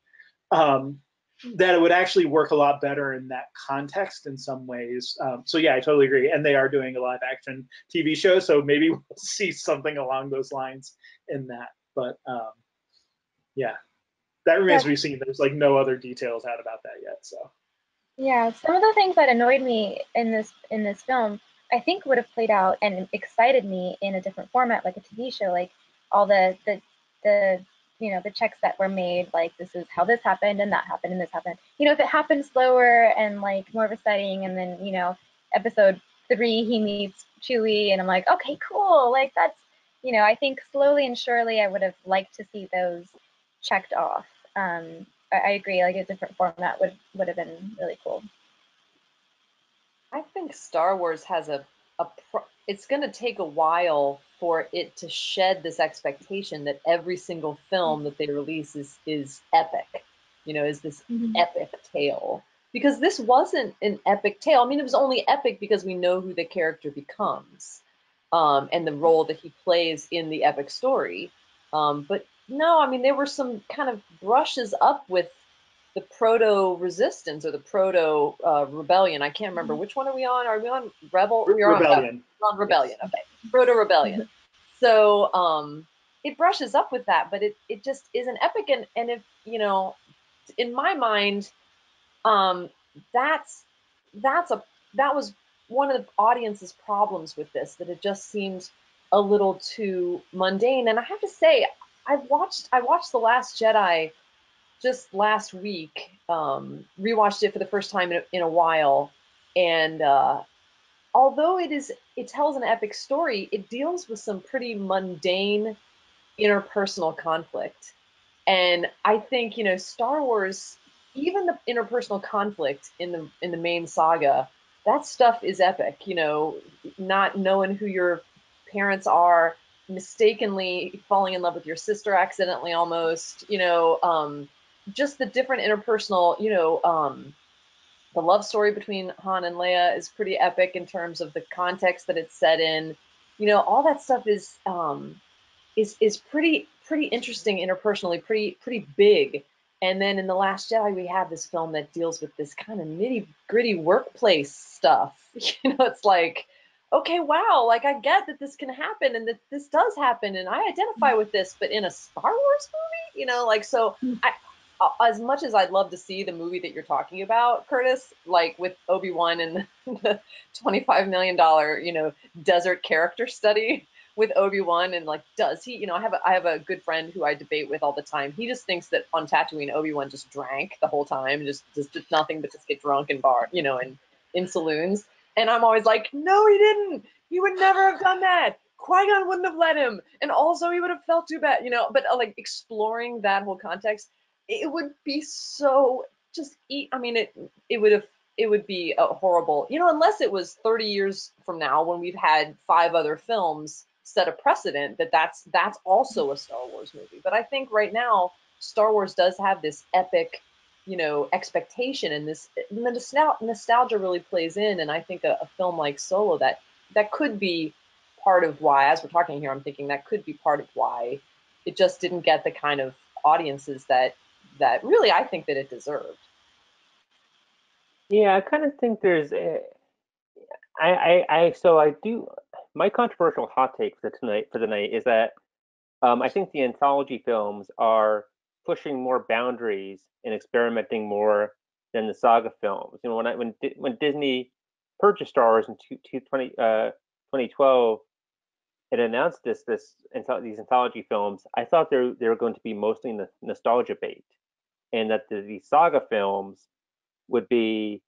that it would actually work a lot better in that context in some ways. So yeah, I totally agree. And they are doing a live action TV show, so maybe we'll see something along those lines in that. But yeah, that remains to be seen. There's like no other details out about that yet. So yeah, some of the things that annoyed me in this film, I think would have played out and excited me in a different format, like a TV show, like all the the checks that were made, like this is how this happened and that happened and this happened. If it happened slower and like more of a setting, and then episode 3 he meets Chewie, and I'm like, okay, cool, like that's I think slowly and surely I would have liked to see those checked off. I agree, like a different format would have been really cool. I think Star Wars has it's going to take a while for it to shed this expectation that every single film that they release is epic, is this epic tale. Because this wasn't an epic tale. I mean, it was only epic because we know who the character becomes, and the role that he plays in the epic story. But no, I mean, there were some kind of brushes up with the proto-resistance or the proto-rebellion. I can't remember. Which one are we on? Are we on Rebel? We're Rebellion. On Rebellion. Yes. Okay. Proto-rebellion. So it brushes up with that, but it just isn't epic. And if, in my mind, that was one of the audience's problems with this, that it just seemed a little too mundane. And I have to say, I watched The Last Jedi just last week, rewatched it for the first time in a while, and although it tells an epic story, it deals with some pretty mundane interpersonal conflict. And I think Star Wars, even the interpersonal conflict in the main saga, that stuff is epic. Not knowing who your parents are, mistakenly falling in love with your sister accidentally almost, just the different interpersonal, the love story between Han and Leia is pretty epic in terms of the context that it's set in. All that stuff is pretty interesting interpersonally, pretty big. And then in The Last Jedi, we have this film that deals with this kind of nitty gritty workplace stuff. It's like, okay, wow, like I get that this can happen and that this does happen, and I identify with this, but in a Star Wars movie, so as much as I'd love to see the movie that you're talking about, Curtis, like with Obi-Wan and the $25 million, desert character study with Obi-Wan, and like, does he, I have a good friend who I debate with all the time. He just thinks that on Tatooine, Obi-Wan just drank the whole time, just did nothing but just get drunk in and in saloons. And I'm always like, no, he didn't. He would never have done that. Qui-Gon wouldn't have let him. And also he would have felt too bad, but like exploring that whole context, it would be so it would be a horrible, unless it was 30 years from now when we've had 5 other films set a precedent that's also a Star Wars movie. But I think right now Star Wars does have this epic, expectation, and the nostalgia really plays in. And I think a film like Solo that could be part of why, as we're talking here, I'm thinking that could be part of why it just didn't get the kind of audiences that really I think that it deserved. Yeah, I kind of think there's so I do, my controversial hot take for the night is that I think the anthology films are pushing more boundaries and experimenting more than the saga films. When Disney purchased Star Wars in 2012, it announced these anthology films. I thought they were going to be mostly nostalgia bait, and that the saga films would be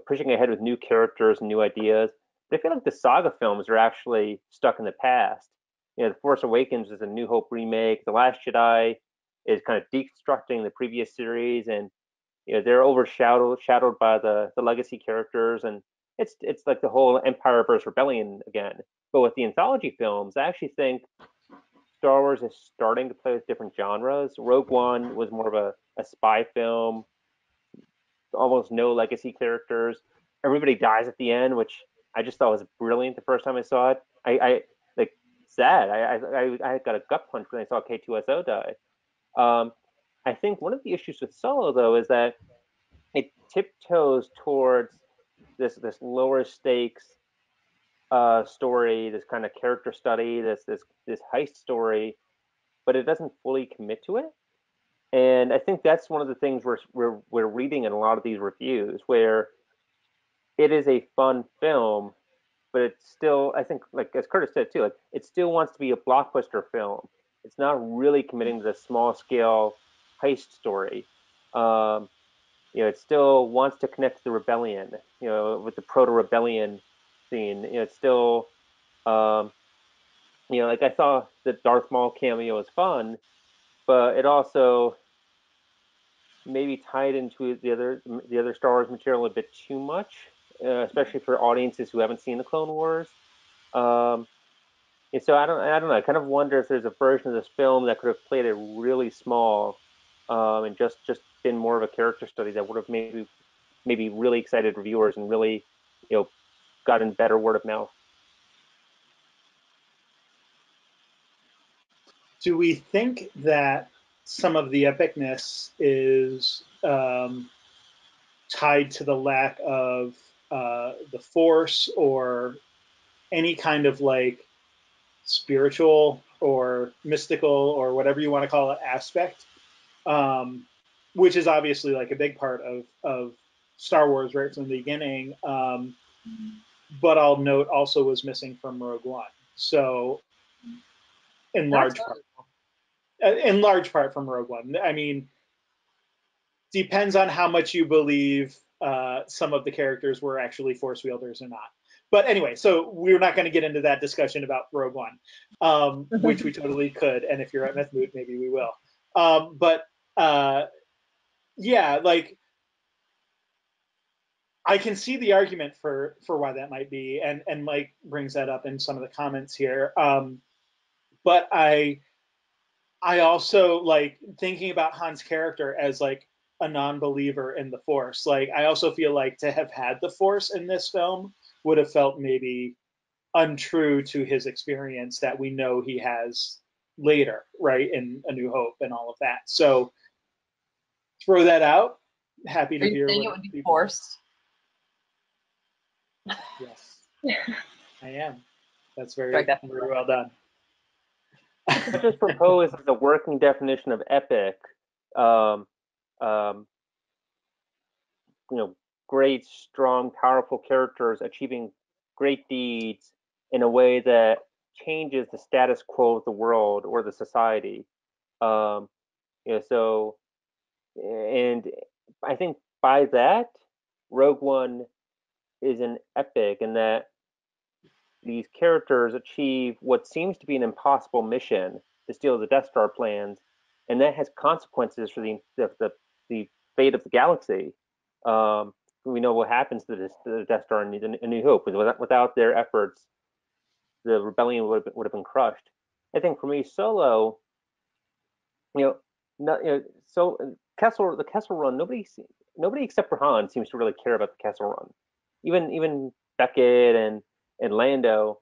pushing ahead with new characters and new ideas. But I feel like the saga films are actually stuck in the past. The Force Awakens is a New Hope remake. The Last Jedi is kind of deconstructing the previous series, and they're overshadowed by the legacy characters, and it's like the whole Empire versus Rebellion again. But with the anthology films, I actually think Star Wars is starting to play with different genres. Rogue One was more of a spy film, almost no legacy characters. Everybody dies at the end, which I just thought was brilliant the first time I saw it. I like sad. I got a gut punch when I saw K2SO die. I think one of the issues with Solo though is that it tiptoes towards this lower stakes story, this kind of character study, this heist story, but it doesn't fully commit to it. And I think that's one of the things we're reading in a lot of these reviews, where it is a fun film, but it's still, I think, like as Curtis said too, like it still wants to be a blockbuster film. It's not really committing to the small scale heist story. It still wants to connect to the rebellion, with the proto-rebellion scene. It's still, like I thought the Darth Maul cameo was fun, but it also maybe tied into the other Star Wars material a bit too much, especially for audiences who haven't seen the Clone Wars. And so I don't know. I kind of wonder if there's a version of this film that could have played it really small, and just been more of a character study that would have maybe really excited reviewers and really, gotten better word of mouth. Do we think that some of the epicness is tied to the lack of the Force or any kind of like spiritual or mystical or whatever you want to call it aspect, which is obviously like a big part of Star Wars right from the beginning, but I'll note also was missing from Rogue One. So in large part from Rogue One. I mean, depends on how much you believe some of the characters were actually Force wielders or not. But anyway, so we're not going to get into that discussion about Rogue One, which we totally could. And if you're at Mythmoot, maybe we will. Yeah, like I can see the argument for why that might be, and Mike brings that up in some of the comments here. But I also like thinking about Han's character as like a non-believer in the Force. Like I also feel like to have had the Force in this film would have felt maybe untrue to his experience that we know he has later, right, in A New Hope and all of that. So throw that out. Happy to hear. Are you saying it would be forced? Yes, I am. That's very well done. I just propose as a working definition of epic, great, strong, powerful characters achieving great deeds in a way that changes the status quo of the world or the society. So, and I think by that, Rogue One is an epic in that these characters achieve what seems to be an impossible mission to steal the Death Star plans, and that has consequences for the fate of the galaxy. We know what happens to the Death Star in A New Hope. Without their efforts, the rebellion would have been crushed. I think for me, Solo, so Kessel, the Kessel Run, nobody except for Han seems to really care about the Kessel Run. Even Beckett and Lando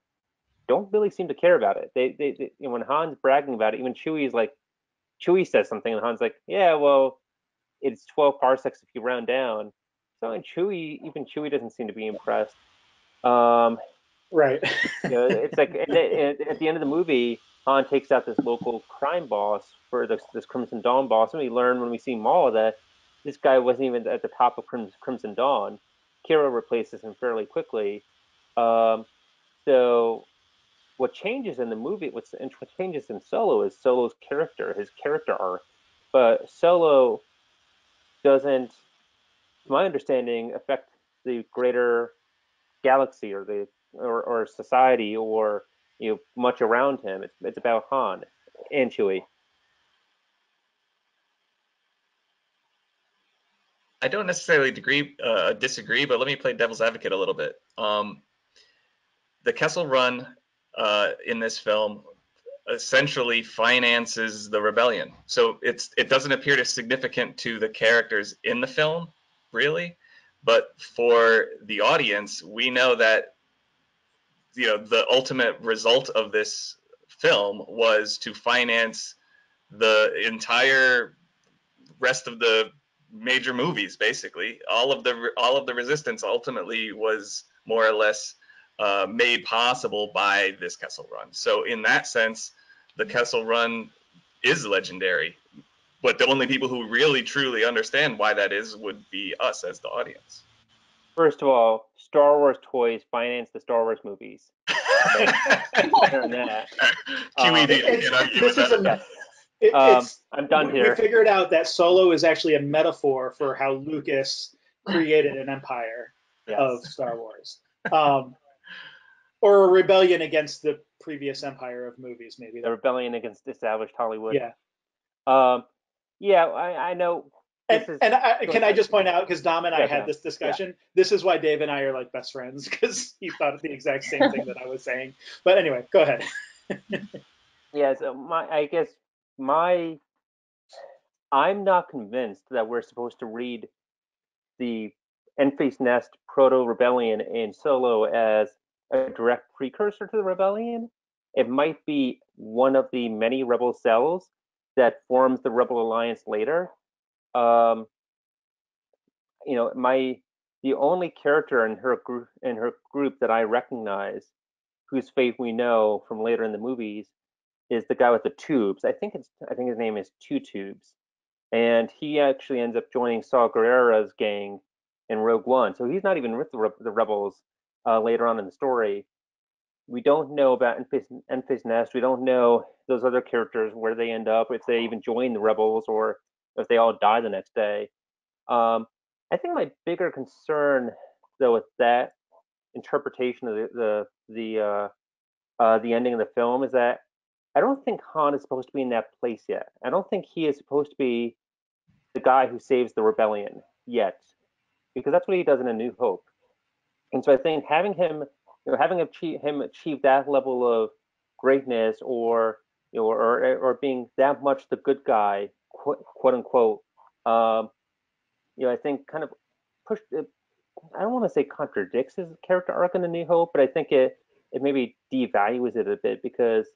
don't really seem to care about it. They when Han's bragging about it, even Chewie says something, and Han's like, yeah, well, it's 12 parsecs if you round down. So and even Chewie doesn't seem to be impressed. Right. It's like at the end of the movie, Han takes out this local crime boss for this Crimson Dawn boss, and we learn when we see Maul that this guy wasn't even at the top of Crimson Dawn. Kira replaces him fairly quickly. So what changes in the movie, what changes in Solo is Solo's character, his character arc. But Solo doesn't, to my understanding, affect the greater galaxy or society or much around him. It's about Han and Chewie. I don't necessarily disagree, but let me play devil's advocate a little bit. The Kessel Run in this film essentially finances the rebellion, so it doesn't appear as significant to the characters in the film, really, but for the audience, we know that the ultimate result of this film was to finance the entire rest of the major movies. Basically, all of the Resistance ultimately was more or less made possible by this Kessel Run. So in that sense, the Kessel Run is legendary. But the only people who really truly understand why that is would be us as the audience. First of all, Star Wars toys finance the Star Wars movies. Better than that. QED, I can't argue with that. I'm done here. We figured out that Solo is actually a metaphor for how Lucas created an empire of Star Wars. Or a rebellion against the previous empire of movies, maybe. The rebellion against established Hollywood. Yeah. I know. Can I just point out, because Dom and I had this discussion, this is why Dave and I are like best friends, because he thought the exact same thing that I was saying. But anyway, go ahead. I'm not convinced that we're supposed to read the Enfys Nest proto-rebellion in Solo as a direct precursor to the rebellion. It might be one of the many rebel cells that forms the Rebel Alliance later. The only character in her group that I recognize, whose fate we know from later in the movies, is the guy with the tubes. I think his name is Two Tubes, and he actually ends up joining Saw Gerrera's gang in Rogue One. So he's not even with the rebels later on in the story. We don't know about Enfys Nest. We don't know those other characters, where they end up, if they even join the rebels, or if they all die the next day. I think my bigger concern, though, with that interpretation of the ending of the film is that I don't think Han is supposed to be in that place yet. I don't think he is supposed to be the guy who saves the rebellion yet, because that's what he does in A New Hope. And so I think having him achieve that level of greatness, or being that much the good guy, quote unquote, I think kind of pushed. I don't want to say contradicts his character arc in A New Hope, but I think it maybe devalues it a bit, because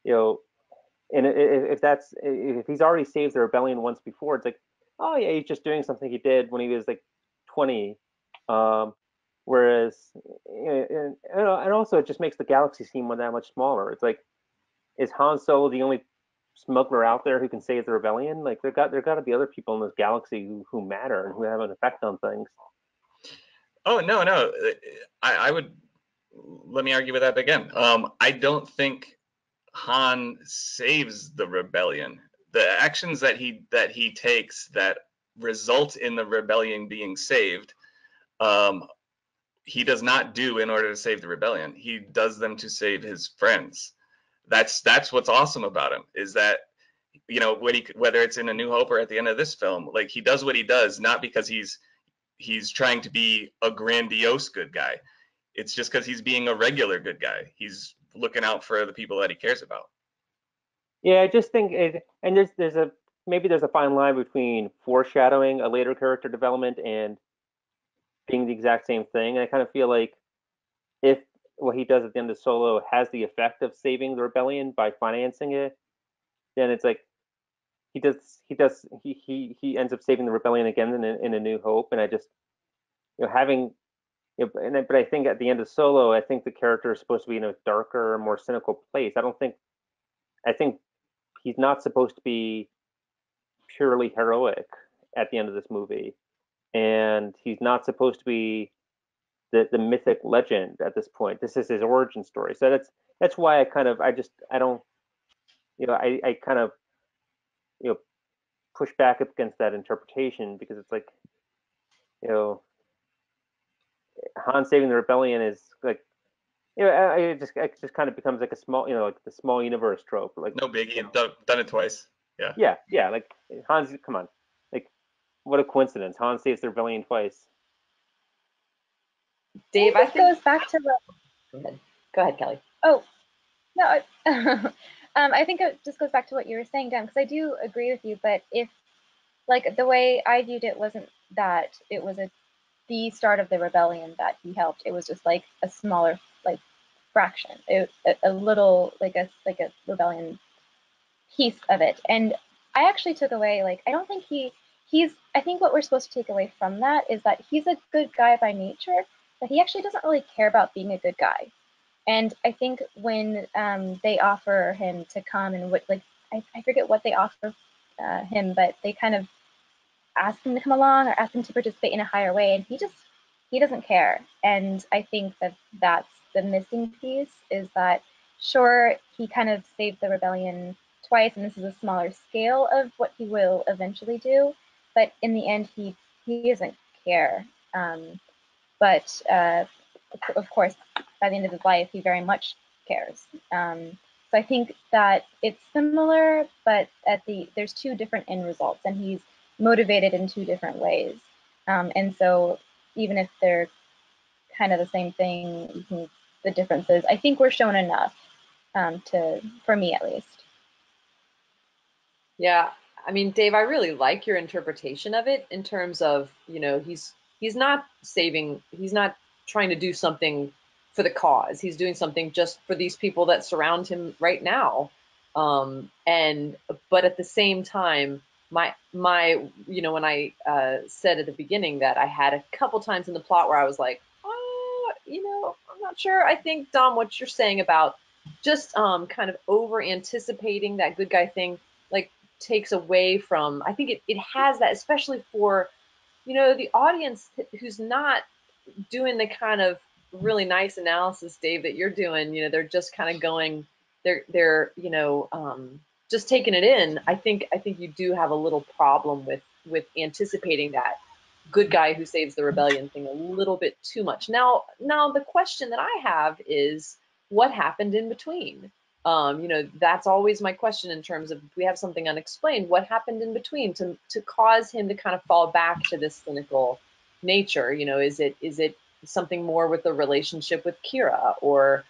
and if he's already saved the rebellion once before, it's like, oh yeah, he's just doing something he did when he was like 20. Whereas, and also it just makes the galaxy seem that much smaller. It's like, is Han Solo the only smuggler out there who can save the rebellion? Like, there got to be other people in this galaxy who matter and who have an effect on things. Oh no, I would, let me argue with that again. I don't think Han saves the rebellion. The actions that he takes that result in the rebellion being saved, he does not do in order to save the rebellion. He does them to save his friends. That's what's awesome about him, is that, whether it's in A New Hope or at the end of this film, like, he does what he does not because he's trying to be a grandiose good guy. It's just because he's being a regular good guy. He's looking out for the people that he cares about. Yeah, I just think and there's a fine line between foreshadowing a later character development and being the exact same thing. And I kind of feel like if what he does at the end of Solo has the effect of saving the rebellion by financing it, then it's like he ends up saving the rebellion again in A New Hope. And I just, but I think at the end of Solo, I think the character is supposed to be in a darker, more cynical place. I think he's not supposed to be purely heroic at the end of this movie, and he's not supposed to be the mythic legend at this point. This is his origin story. So that's why I kind of push back against that interpretation, because it's like, Han saving the rebellion is like, it just kind of becomes like a small, like the small universe trope. Like, no biggie, done it twice. Yeah. Yeah. Like, Han's, come on, like, what a coincidence. Han saves the rebellion twice. Dave, I think goes back to the. Go ahead, Kelly. Oh, no. I think it just goes back to what you were saying, Dan, because I do agree with you. But if, like, the way I viewed it wasn't that it was the start of the rebellion that he helped. It was just like a smaller, like, fraction. A little, like a rebellion piece of it. And I actually took away, like, I don't think he I think what we're supposed to take away from that is that he's a good guy by nature, but he actually doesn't really care about being a good guy. And I think when they offer him to come and what, like, I forget what they offer him, but they kind of ask him to come along or ask him to participate in a higher way, and he doesn't care. And I think that that's the missing piece, is that sure, he kind of saved the rebellion twice, and this is a smaller scale of what he will eventually do, but in the end he doesn't care. But of course, by the end of his life, he very much cares. So I think that it's similar, but there's two different end results, and he's motivated in two different ways. And so even if they're kind of the same thing, the differences, I think we're shown enough for me at least. Yeah, I mean, Dave, I really like your interpretation of it in terms of, he's not he's not trying to do something for the cause. He's doing something just for these people that surround him right now. But at the same time, my when I said at the beginning that I had a couple times in the plot where I was like, I'm not sure. I think, Dom, what you're saying about just kind of over anticipating that good guy thing, like, takes away from, I think it has that, especially for, the audience who's not doing the kind of really nice analysis, Dave, that you're doing. They're just kind of going, they're just taking it in. I think you do have a little problem with anticipating that good guy who saves the rebellion thing a little bit too much. Now the question that I have is, what happened in between? That's always my question in terms of, if we have something unexplained, what happened in between to cause him to kind of fall back to this cynical nature? Is it something more with the relationship with Kira, or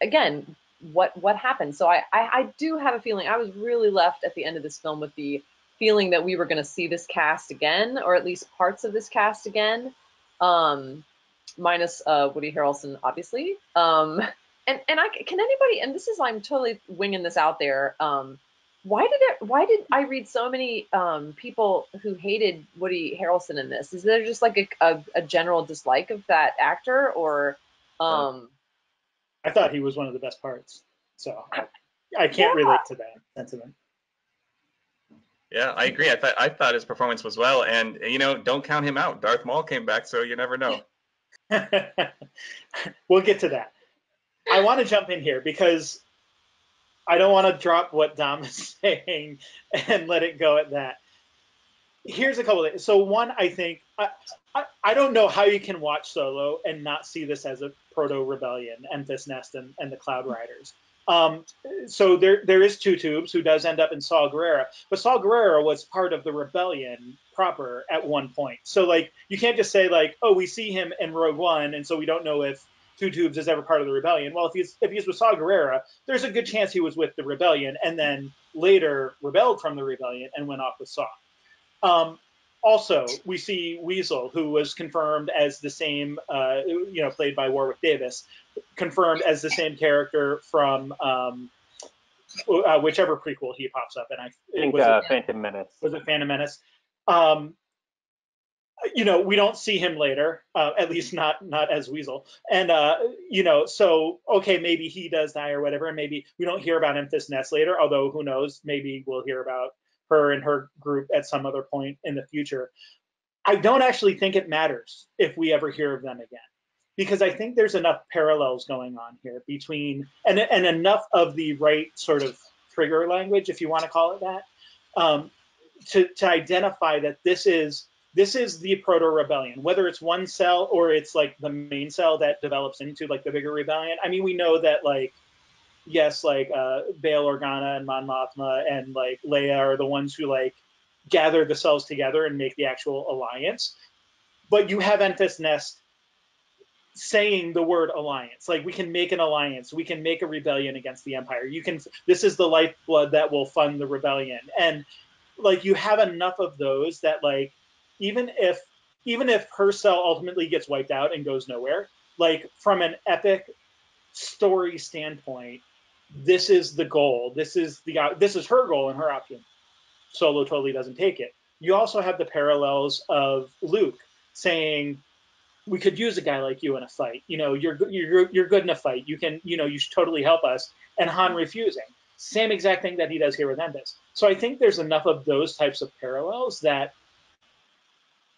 again, what happened? So I do have a feeling, I was really left at the end of this film with the feeling that we were going to see this cast again, or at least parts of this cast again, minus Woody Harrelson, obviously. And can anybody, and this is, I'm totally winging this out there, why did I read so many people who hated Woody Harrelson in this? Is there just like a general dislike of that actor, or I thought he was one of the best parts, so I can't relate to that sentiment. Yeah, I agree. I thought his performance was well, and don't count him out. Darth Maul came back, so you never know. We'll get to that. I want to jump in here because I don't want to drop what Dom is saying and let it go at that. Here's a couple of things. So one, I think, I don't know how you can watch Solo and not see this as a proto-rebellion, Enfys Nest and the Cloud Riders. So there is Two Tubes, who does end up in Saw Gerrera, but Saw Gerrera was part of the rebellion proper at one point. So like, you can't just say like, oh, we see him in Rogue One, and so we don't know if Two Tubes is ever part of the rebellion. Well, if he's with Saw Gerrera, there's a good chance he was with the rebellion and then later rebelled from the rebellion and went off with Saw. Also, we see Weasel, who was confirmed as the same, played by Warwick Davis, confirmed as the same character from whichever prequel he pops up in. I think Phantom Menace. Was it Phantom Menace? We don't see him later, at least not as Weasel. And, so, okay, maybe he does die or whatever, and maybe we don't hear about Enfys Nest later, although who knows, maybe we'll hear about her and her group at some other point in the future. I don't actually think it matters if we ever hear of them again, because I think there's enough parallels going on here between, and enough of the right sort of trigger language, if you want to call it that, to identify that this is the proto-rebellion, whether it's one cell or it's like the main cell that develops into like the bigger rebellion. I mean, we know that like, yes, like Bail Organa and Mon Mothma and like Leia are the ones who like gather the cells together and make the actual alliance. But you have Enfys Nest saying the word alliance. Like, we can make an alliance, we can make a rebellion against the Empire. This is the lifeblood that will fund the rebellion. And like, you have enough of those that like, even if her cell ultimately gets wiped out and goes nowhere, like from an epic story standpoint, this is the goal. This is her goal and her option. Solo totally doesn't take it. You also have the parallels of Luke saying, we could use a guy like you in a fight. You're good in a fight. You can, you should totally help us. And Han refusing. Same exact thing that he does here with Endis. So I think there's enough of those types of parallels that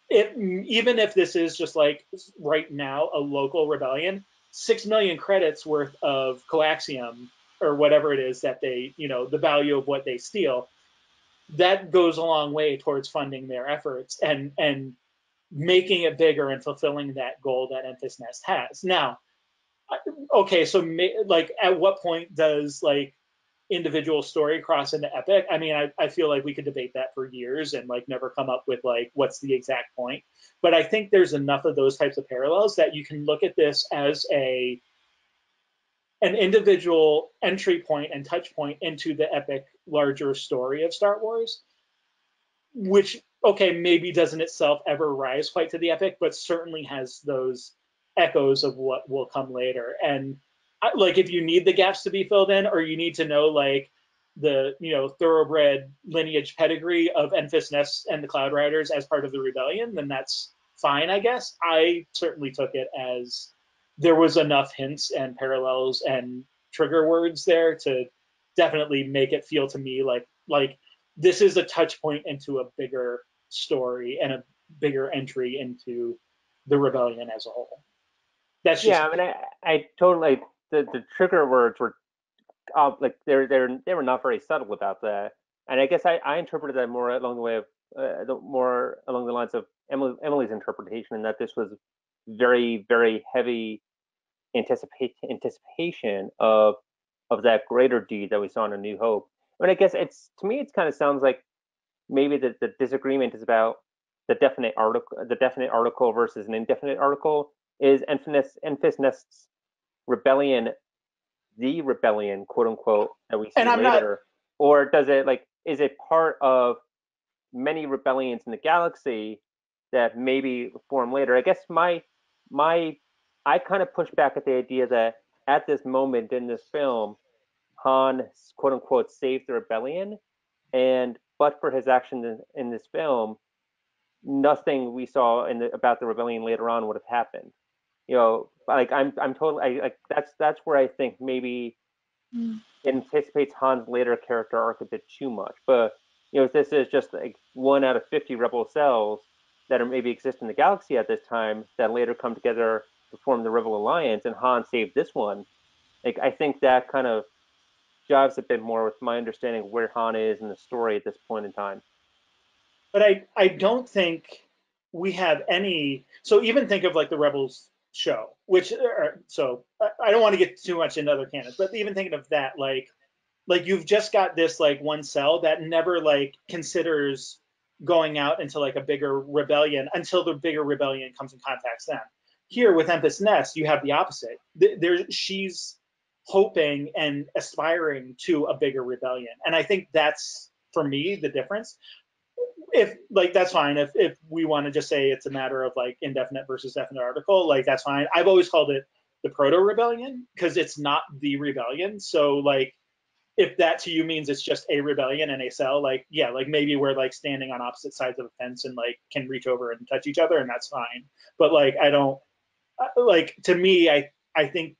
even if this is just like right now a local rebellion, 6 million credits worth of coaxium or whatever it is that they, the value of what they steal, that goes a long way towards funding their efforts and making it bigger and fulfilling that goal that Enfys Nest has. Now, okay, so like at what point does like individual story cross into epic? I mean, I feel like we could debate that for years and like never come up with like what's the exact point. But I think there's enough of those types of parallels that you can look at this as an individual entry point and touch point into the epic larger story of Star Wars, which, okay, maybe doesn't itself ever rise quite to the epic, but certainly has those echoes of what will come later. And like, if you need the gaps to be filled in, or you need to know like the thoroughbred lineage pedigree of Enfys Nest and the Cloud Riders as part of the rebellion, then that's fine, I guess. I certainly took it as there was enough hints and parallels and trigger words there to definitely make it feel to me like this is a touch point into a bigger story and a bigger entry into the rebellion as a whole. That's just I mean, I totally, the trigger words were like they were not very subtle about that, and I guess I interpreted that more along the way of more along the lines of Emily's interpretation, and that this was very, very heavy anticipation of that greater deed that we saw in A New Hope. I mean, I guess to me it kind of sounds like maybe the disagreement is about the definite article versus an indefinite article. Is Enfys Nest's rebellion the rebellion, quote unquote, that we see later, or does it is it part of many rebellions in the galaxy that maybe form later? I guess I kind of push back at the idea that at this moment in this film, Han, quote unquote, saved the rebellion, but for his action in this film, nothing we saw about the rebellion later on would have happened. Like I'm totally that's where I think maybe it anticipates Han's later character arc a bit too much. But if this is just like 1 out of 50 rebel cells that are maybe exist in the galaxy at this time that later come together to form the Rebel Alliance, and Han saved this one, like I think that kind of jives a bit more with my understanding of where Han is in the story at this point in time. But I don't think we have any. So even think of like the Rebels show, which so I don't want to get too much into other canons, but even thinking of that, like you've just got this like one cell that never like considers going out into like a bigger rebellion until the bigger rebellion comes and contacts them. Here with Enfys Nest, you have the opposite. She's hoping and aspiring to a bigger rebellion, and I think that's for me the difference. If like that's fine. If we want to just say it's a matter of like indefinite versus definite article, like that's fine. I've always called it the proto rebellion because it's not the rebellion. So like if that to you means it's just a rebellion and a cell, like yeah, like maybe we're like standing on opposite sides of a fence and like can reach over and touch each other, and that's fine. But like I don't like, to me, I think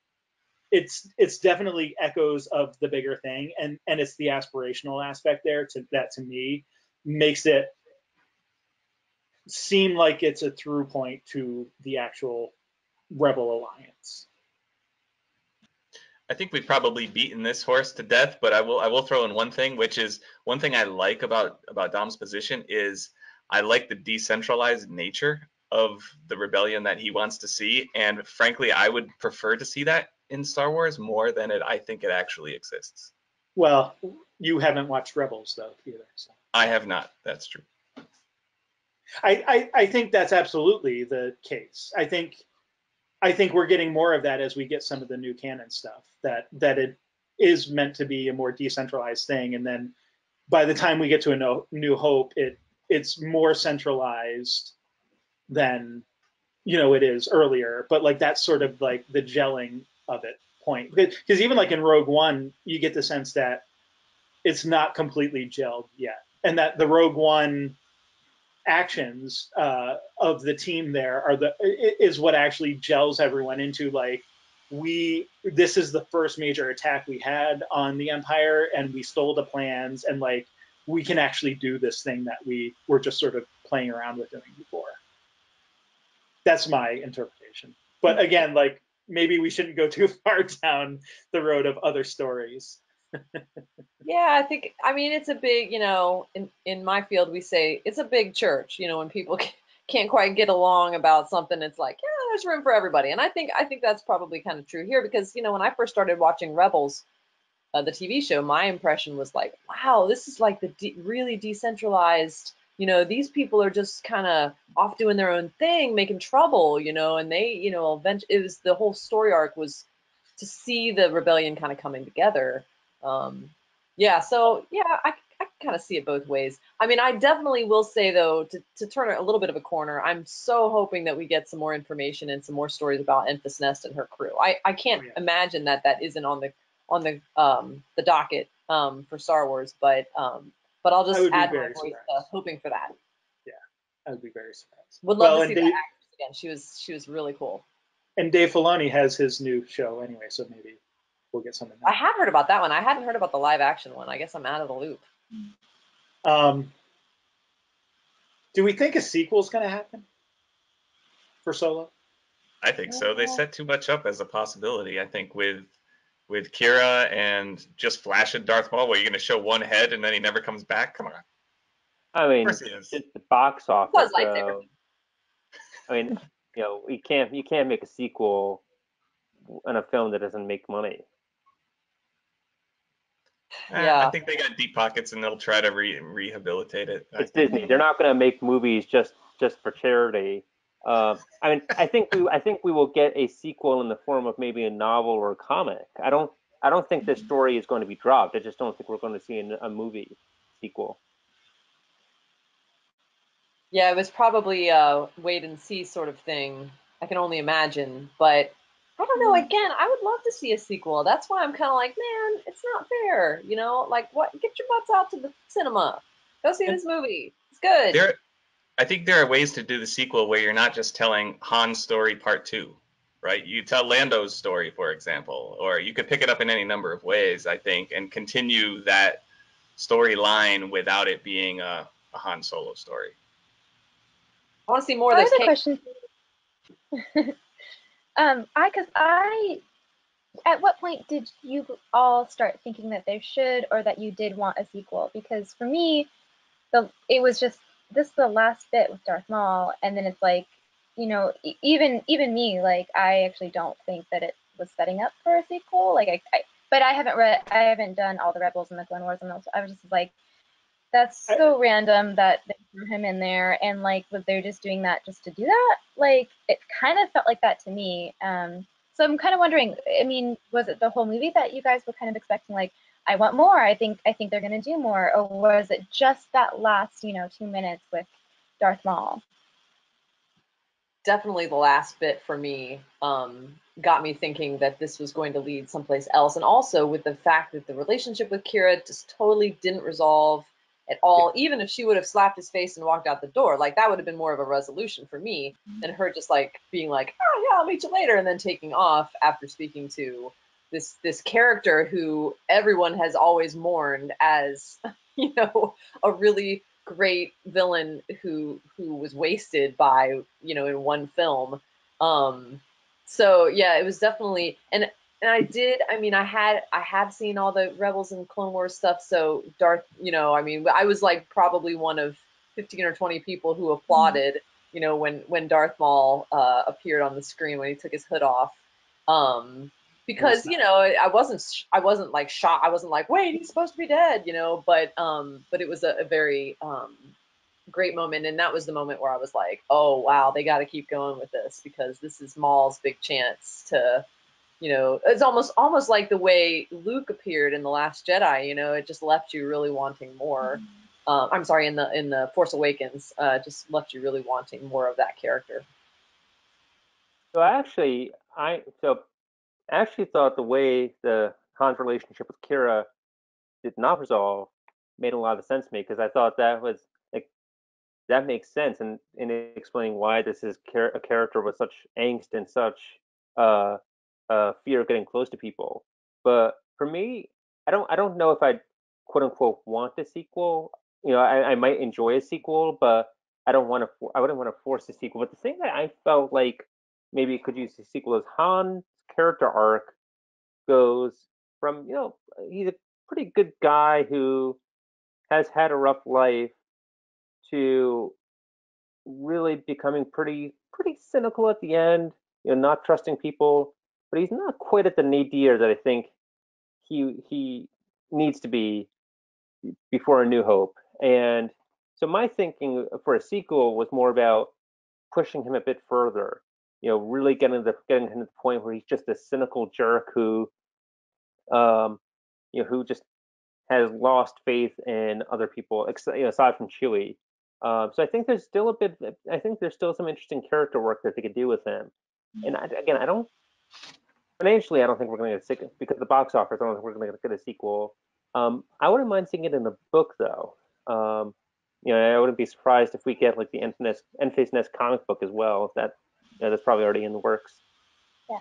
it's definitely echoes of the bigger thing, and it's the aspirational aspect there that to me makes it seem like it's a through point to the actual Rebel Alliance. I think we've probably beaten this horse to death, but I will throw in one thing, which is one thing I like about Dom's position is I like the decentralized nature of the rebellion that he wants to see, and frankly, I would prefer to see that in Star Wars more than I think it actually exists. Well, you haven't watched Rebels though either. So. I have not. That's true. I think that's absolutely the case. I think we're getting more of that as we get some of the new canon stuff, that it is meant to be a more decentralized thing, and then by the time we get to a New Hope, it's more centralized than it is earlier. But like that's sort of like the gelling of it point, because even like in Rogue One, you get the sense that it's not completely gelled yet. and that the Rogue One actions of the team there is what actually gels everyone into like, this is the first major attack we had on the Empire, and we stole the plans, and like we can actually do this thing that we were just sort of playing around with doing before. That's my interpretation. But again, like maybe we shouldn't go too far down the road of other stories. Yeah, I mean, it's a big, in my field, we say it's a big church, when people can't quite get along about something, it's like, yeah, there's room for everybody. And I think that's probably kind of true here because, when I first started watching Rebels, the TV show, my impression was like, wow, this is like the really decentralized, these people are just kind of off doing their own thing, making trouble, and they, eventually it was the whole story arc was to see the rebellion kind of coming together. Yeah, so yeah, I kind of see it both ways. I mean, I definitely will say though, to turn a little bit of a corner, I'm so hoping that we get some more information and some more stories about Enfys Nest and her crew. I can't imagine that isn't on the docket for Star Wars, but I'll just add my voice hoping for that. Yeah, I would be very surprised. Would love to see that actress again. She was really cool. And Dave Filoni has his new show anyway, so maybe we'll get something. I have heard about that one. I hadn't heard about the live action one. I guess I'm out of the loop. Do we think a sequel is going to happen for Solo? I think so. They set too much up as a possibility. I think with Kira and just flashing Darth Maul, where you're going to show one head and then he never comes back. Come on. I mean, it's the box office. I mean, you can't make a sequel in a film that doesn't make money. I think they got deep pockets and they'll try to rehabilitate it. It's Disney. They're not going to make movies just for charity. I mean, I think we will get a sequel in the form of maybe a novel or a comic. I don't think this story is going to be dropped. I just don't think we're going to see a movie sequel. Yeah, it was probably a wait and see sort of thing. I can only imagine, but I don't know. Again, I would love to see a sequel. That's why I'm kind of like, man, it's not fair. Like what? Get your butts out to the cinema. Go see this movie. It's good. I think there are ways to do the sequel where you're not just telling Han's story part 2, right? You tell Lando's story, for example, or you could pick it up in any number of ways, I think, and continue that storyline without it being a Han Solo story. I want to see more of I this. have a question. At what point did you all start thinking that there should, or that you did want a sequel? Because for me, it was just this is the last bit with Darth Maul, and then it's like, even me, like I actually don't think that it was setting up for a sequel. Like but I haven't done all the Rebels and the Clone Wars, and I was just like, that's so random that they threw him in there, and like, was they just doing that just to do that? Like, it kind of felt like that to me. So I'm kind of wondering, I mean, was it the whole movie that you guys were kind of expecting, like, I want more, I think they're going to do more, or was it just that last, 2 minutes with Darth Maul? Definitely the last bit for me got me thinking that this was going to lead someplace else. And also with the fact that the relationship with Kira just totally didn't resolve at all. Even if she would have slapped his face and walked out the door, like that would have been more of a resolution for me than her just like being like, oh yeah, I'll meet you later, and then taking off after speaking to this character who everyone has always mourned as, a really great villain who was wasted by, in one film. So yeah, it was definitely, and I have seen all the Rebels and Clone Wars stuff. So Darth, I was like probably one of 15 or 20 people who applauded, when Darth Maul appeared on the screen when he took his hood off. Because I wasn't like shocked. I wasn't like, wait, he's supposed to be dead, but it was a very great moment, and that was the moment where I was like, oh wow, they got to keep going with this, because this is Maul's big chance to, it's almost like the way Luke appeared in The Last Jedi. It just left you really wanting more. I'm sorry, in the Force Awakens, just left you really wanting more of that character. So actually, I actually thought the way the Han's relationship with Kira did not resolve made a lot of sense to me, because I thought that was like, that makes sense, and explaining why this is a character with such angst and such uh, fear of getting close to people. But for me, I don't know if I quote unquote want a sequel. You know, I might enjoy a sequel, but I wouldn't want to force a sequel. But the thing that I felt like maybe it could use a sequel is Han's character arc goes from, he's a pretty good guy who has had a rough life to really becoming pretty cynical at the end, not trusting people, but he's not quite at the nadir that I think he needs to be before A New Hope. And so my thinking for a sequel was more about pushing him a bit further, really getting him to the point where he's just a cynical jerk who just has lost faith in other people, aside from Chewie. So I think there's still I think there's still some interesting character work that they could do with him. And again, financially, I don't think we're going to get a sequel, because of the box office, I don't think we're going to get a sequel. I wouldn't mind seeing it in the book, though. I wouldn't be surprised if we get like the Enfys Nest comic book as well. That's probably already in the works. Yeah.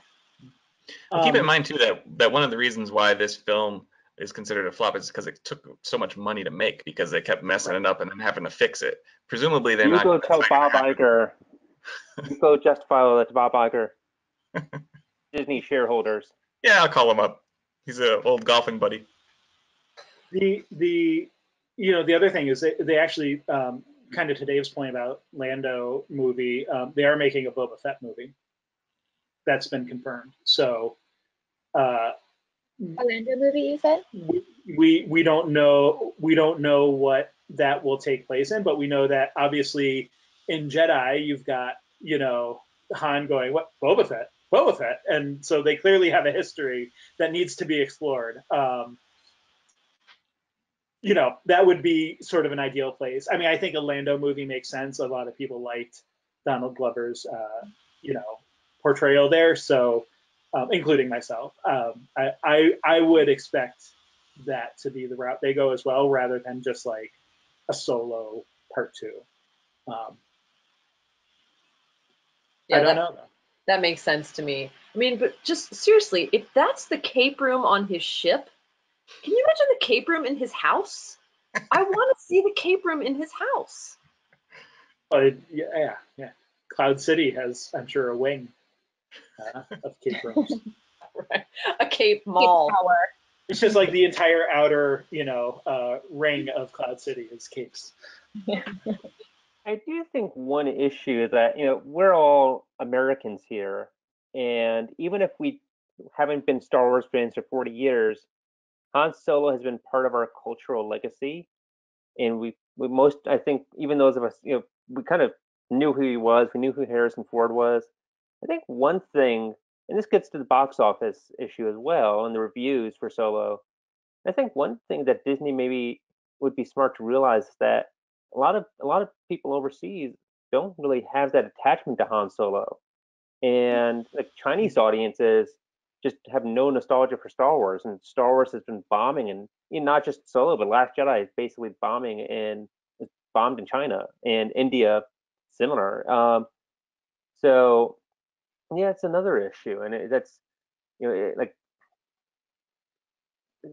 Well, keep in mind too that one of the reasons why this film is considered a flop is because it took so much money to make, because they kept messing it up and then having to fix it. Presumably they're You not. go tell Bob Iger. You go justify that to Bob Iger. Disney shareholders. Yeah, I'll call him up. He's an old golfing buddy. The other thing is they actually, kind of to Dave's point about Lando movie, they are making a Boba Fett movie. That's been confirmed. So A Lando movie, you said? we don't know what that will take place in, but we know that obviously in Jedi you've got Han going, what, Boba Fett, and so they clearly have a history that needs to be explored. That would be sort of an ideal place. I mean, I think a Lando movie makes sense. A lot of people liked Donald Glover's portrayal there, so including myself. I would expect that to be the route they go as well, rather than just like a solo part two. Yeah, I don't know. That makes sense to me. I mean, but just seriously, if that's the cape room on his ship, can you imagine the cape room in his house? I want to see the cape room in his house. Yeah. Cloud City has, I'm sure, a wing of cape rooms. Right. A cape mall. It's just like the entire outer, ring of Cloud City is capes. I do think one issue is that, we're all Americans here, and even if we haven't been Star Wars fans for 40 years, Han Solo has been part of our cultural legacy, and we most, I think, even those of us, we kind of knew who he was, we knew who Harrison Ford was. I think one thing, and this gets to the box office issue as well, and the reviews for Solo. I think one thing that Disney maybe would be smart to realize is that a lot of people overseas don't really have that attachment to Han Solo, and like Chinese audiences just have no nostalgia for Star Wars, and Star Wars has been bombing, and not just Solo, but Last Jedi is basically bombed in China and India, similar. So yeah, it's another issue, and that's like,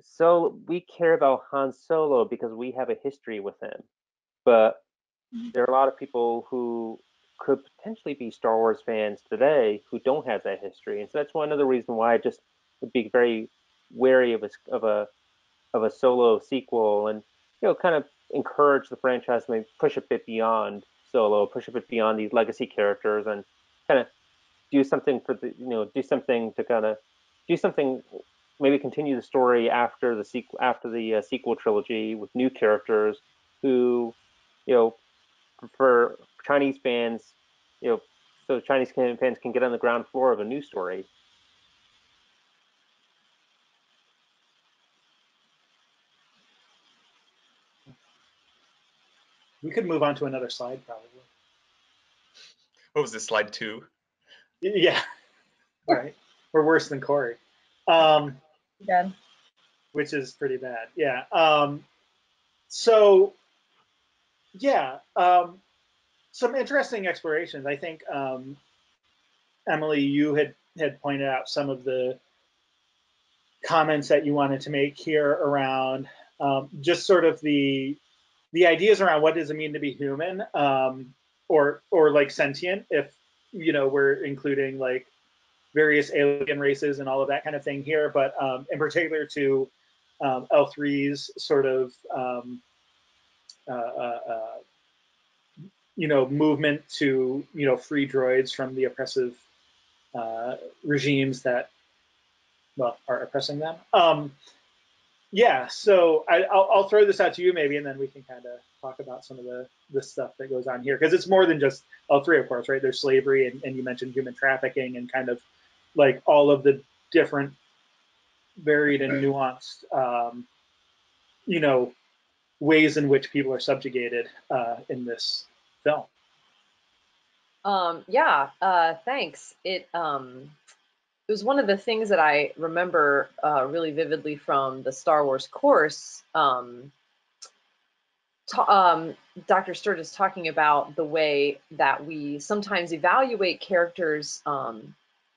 so we care about Han Solo because we have a history with him, but there are a lot of people who could potentially be Star Wars fans today who don't have that history, and so that's one other reason why I just would be very wary of a Solo sequel, and kind of encourage the franchise to maybe push a bit beyond Solo, push a bit beyond these legacy characters, and kind of do something for the do something to kind of do something, maybe continue the story after the sequel trilogy with new characters who for Chinese fans, so Chinese fans can get on the ground floor of a new story. We could move on to another slide, probably. What was this, slide 2? Yeah. Right. We're worse than Corey. Yeah. Which is pretty bad. Yeah. So yeah, some interesting explorations. I think Emily, you had pointed out some of the comments that you wanted to make here around just sort of the ideas around what does it mean to be human, or like sentient, if we're including like various alien races and all of that kind of thing here, but in particular to L3's sort of uh, uh, uh, movement to free droids from the oppressive regimes that are oppressing them. Yeah, so I'll throw this out to you maybe, and then we can kind of talk about some of the stuff that goes on here, because it's more than just L3, of course, right? There's slavery, and you mentioned human trafficking, and kind of like all of the different varied and nuanced, ways in which people are subjugated in this film. Yeah, thanks. It was one of the things that I remember really vividly from the Star Wars course. Dr. Sturgis talking about the way that we sometimes evaluate characters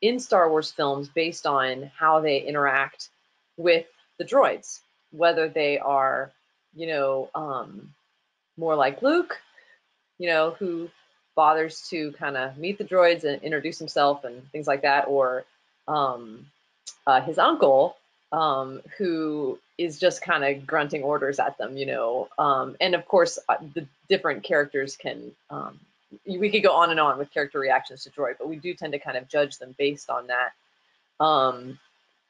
in Star Wars films based on how they interact with the droids, whether they are, more like Luke, who bothers to kind of meet the droids and introduce himself and things like that, or his uncle, who is just kind of grunting orders at them, and of course, the different characters can, we could go on and on with character reactions to droid, but we do tend to kind of judge them based on that,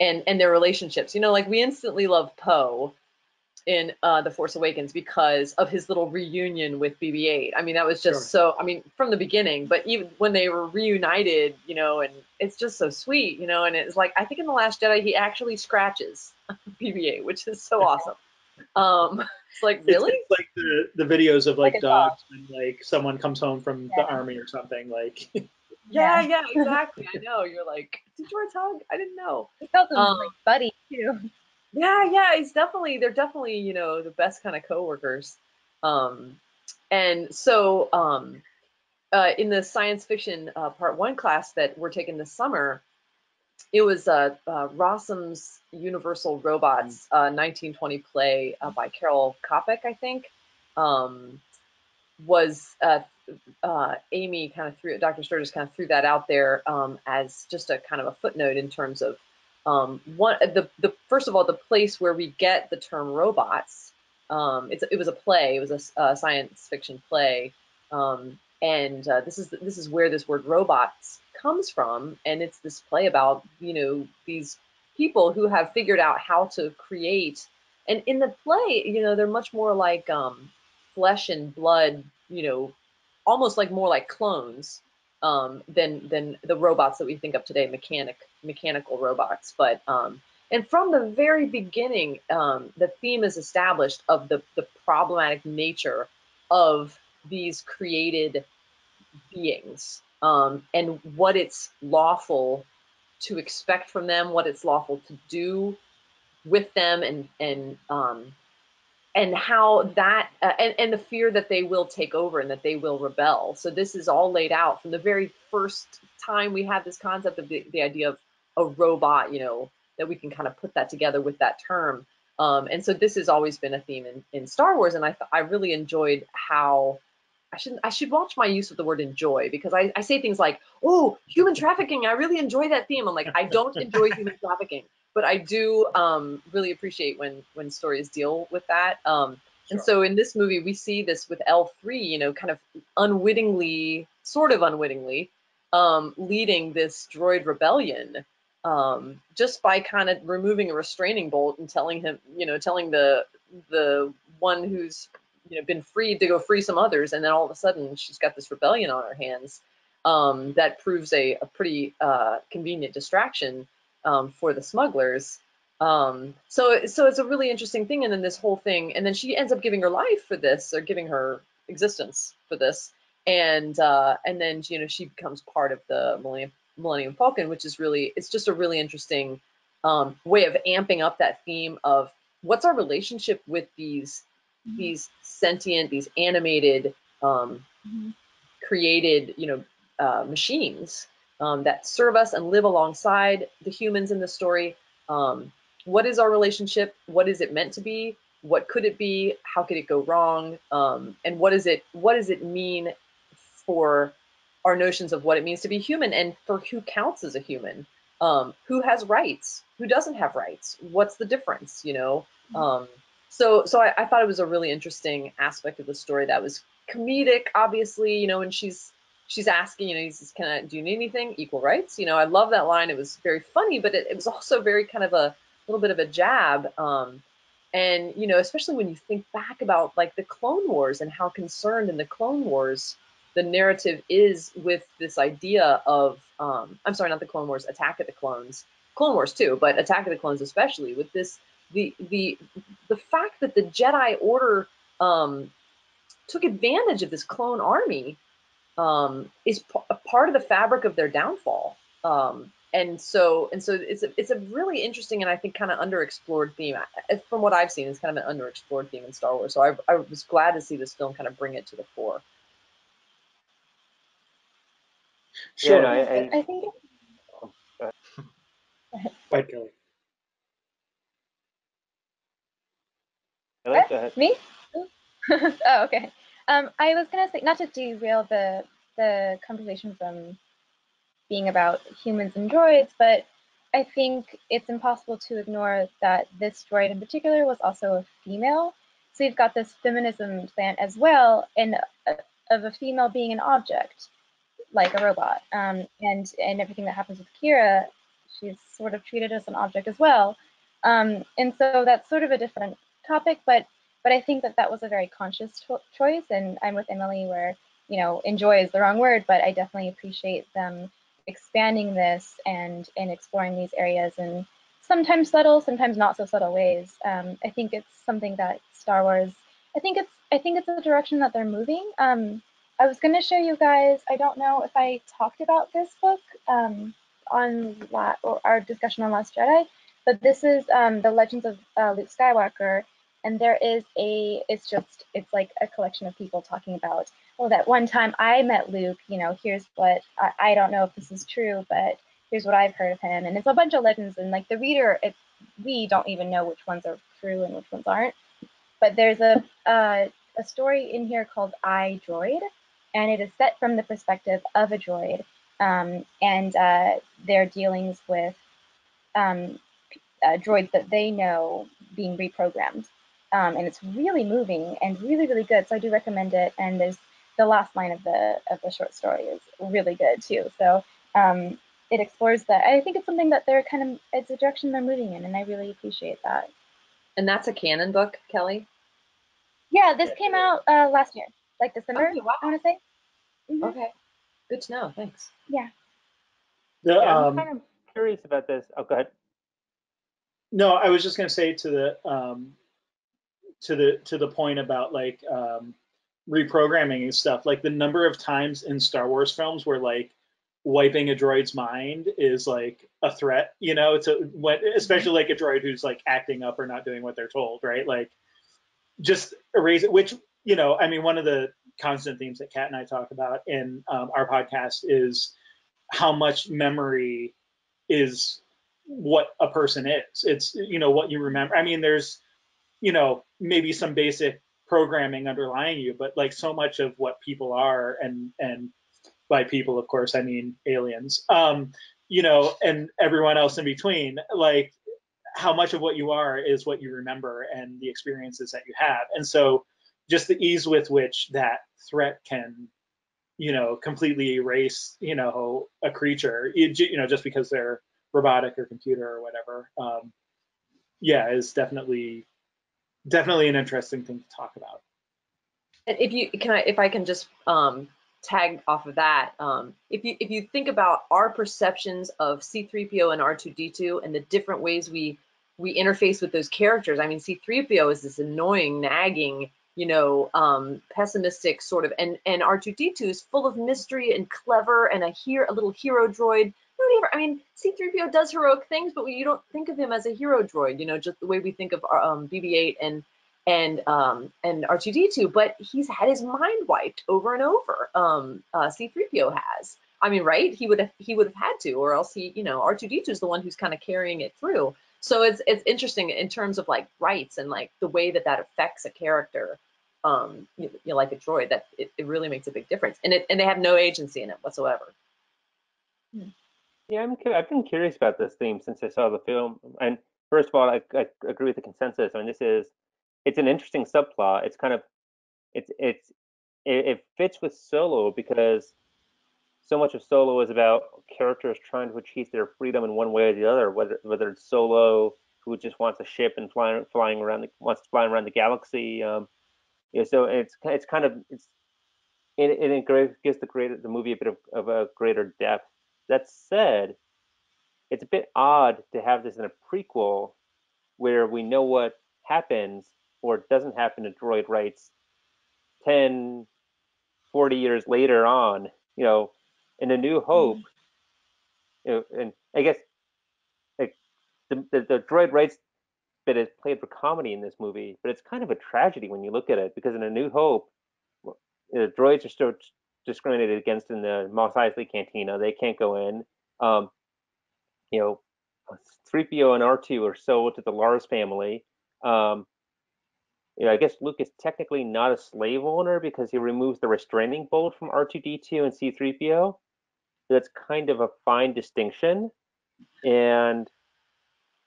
and their relationships. Like we instantly love Poe in The Force Awakens because of his little reunion with BB-8. I mean, that was just so, I mean, from the beginning, but even when they were reunited, and it's just so sweet, and it's like, I think in The Last Jedi, he actually scratches BB-8, which is so awesome. It's like, really? It's like the videos of like dogs when like someone comes home from the army or something, like. Yeah, exactly. I know. You're like, did George hug? I didn't know. He felt him like buddy too. Yeah, they're definitely, the best kind of coworkers. And so in the science fiction part 1 class that we're taking this summer, it was Rossum's Universal Robots 1920 play by Carol Kopic, I think. Was Amy kind of threw, Dr. Sturgis kind of threw that out there as just a kind of a footnote in terms of the first of all, the place where we get the term robots. It was a play. It was a science fiction play, and this is where this word robots comes from. And it's this play about these people who have figured out how to create. And in the play, they're much more like flesh and blood, almost like more like clones than the robots that we think of today, mechanical robots. But and from the very beginning, the theme is established of the problematic nature of these created beings, and what it's lawful to expect from them, what it's lawful to do with them, and how that and the fear that they will take over and that they will rebel. So this is all laid out from the very first time we have this concept of the idea of a robot, that we can kind of put that together with that term. And so this has always been a theme in Star Wars, and I really enjoyed how I should watch my use of the word enjoy, because I say things like, oh, human trafficking, I really enjoy that theme. I'm like, I don't enjoy human trafficking, but I do really appreciate when stories deal with that. And so in this movie, we see this with L3, kind of unwittingly, sort of unwittingly, leading this droid rebellion, just by kind of removing a restraining bolt and telling him, telling the one who's been freed to go free some others, and then all of a sudden she's got this rebellion on her hands, that proves a pretty convenient distraction for the smugglers. So it's a really interesting thing, and then this whole thing, and then she ends up giving her life for this, or giving her existence for this, and then she becomes part of the Millennium Falcon, which is it's just a really interesting way of amping up that theme of what's our relationship with these these sentient, these animated, created, machines that serve us and live alongside the humans in the story. What is our relationship? What is it meant to be? What could it be? How could it go wrong? And what does it mean for our notions of what it means to be human, and for who counts as a human? Who has rights? Who doesn't have rights? What's the difference? So I thought it was a really interesting aspect of the story that was comedic, obviously, and she's asking, he says, do you need anything? Equal rights. I love that line. It was very funny, but it was also very kind of a little bit of a jab. And, especially when you think back about like the Clone Wars and how concerned in the Clone Wars the narrative is with this idea of, I'm sorry, not the Clone Wars, Attack of the Clones, Clone Wars too, but Attack of the Clones especially, with this, the fact that the Jedi Order took advantage of this clone army is a part of the fabric of their downfall. And so it's a really interesting and I think kind of underexplored theme. From what I've seen, it's kind of an underexplored theme in Star Wars. So I was glad to see this film kind of bring it to the fore. Sure. Yeah, no, I think. Right, Kelly. Go ahead. Me? Oh, okay. I was gonna say, not to derail the conversation from being about humans and droids, but I think it's impossible to ignore that this droid in particular was also a female. So you've got this feminism slant as well, and of a female being an object, like a robot, and everything that happens with Kira, she's sort of treated as an object as well, and so that's sort of a different topic, but I think that was a very conscious choice, and I'm with Emily where enjoy is the wrong word, but I definitely appreciate them expanding this and exploring these areas in sometimes subtle, sometimes not so subtle ways. I think it's something that Star Wars, I think it's a direction that they're moving. I was going to show you guys, I don't know if I talked about this book on our discussion on Last Jedi, but this is the Legends of Luke Skywalker, and there is it's like a collection of people talking about, well, that one time I met Luke, here's what, I don't know if this is true, but here's what I've heard of him. And it's a bunch of legends, and like the reader, we don't even know which ones are true and which ones aren't. But there's a story in here called I, Droid, and it is set from the perspective of a droid, and their dealings with droids that they know being reprogrammed. And it's really moving and really, really good. So I do recommend it. And there's the last line of the short story is really good too. So it explores that. I think it's something that it's a direction they're moving in, and I really appreciate that. And that's a canon book, Kelly? Yeah, this came out last year, like December, Okay, wow. I want to say. Mm-hmm. Okay, good to know. Thanks. Yeah. I'm kind of curious about this. Oh, go ahead. No, I was just going to say to the point about like reprogramming and stuff, like the number of times in Star Wars films where like wiping a droid's mind is like a threat, especially like a droid who's like acting up or not doing what they're told, right? Like just erase it, which, one of the constant themes that Kat and I talk about in our podcast is how much memory is what a person is. It's, what you remember. There's, maybe some basic programming underlying you, but like so much of what people are, and by people, of course, I mean aliens, and everyone else in between, like how much of what you are is what you remember and the experiences that you have. And so just the ease with which that threat can, completely erase, a creature, just because they're robotic or computer or whatever, is definitely an interesting thing to talk about. And if I can just tag off of that, if you think about our perceptions of C-3PO and R2-D2 and the different ways we interface with those characters, C-3PO is this annoying, nagging, pessimistic sort of, and R2-D2 is full of mystery and clever and a little hero droid. C-3PO does heroic things, but you don't think of him as a hero droid, just the way we think of BB-8 and R2D2, but he's had his mind wiped over and over. C3PO has. I mean, right? He would have had to, or else R2D2 is the one who's kind of carrying it through. So it's interesting in terms of like rights and like the way that affects a character, like a droid, that it really makes a big difference. And they have no agency in it whatsoever. Yeah, I've been curious about this theme since I saw the film. And first of all, I agree with the consensus. I mean, it's an interesting subplot. It's kind of it fits with Solo because so much of Solo is about characters trying to achieve their freedom in one way or the other. Whether it's Solo who just wants a ship and wants to fly around the galaxy. So it gives the movie a bit of a greater depth. That said, it's a bit odd to have this in a prequel where we know what happens or doesn't happen to droid rights 10, 40 years later on, in A New Hope, and I guess like the droid rights bit is played for comedy in this movie, but it's kind of a tragedy when you look at it because in A New Hope, the droids are still discriminated against in the Mos Eisley Cantina. They can't go in. 3PO and R2 are sold to the Lars family. I guess Luke is technically not a slave owner because he removes the restraining bolt from R2D2 and C3PO. That's kind of a fine distinction. And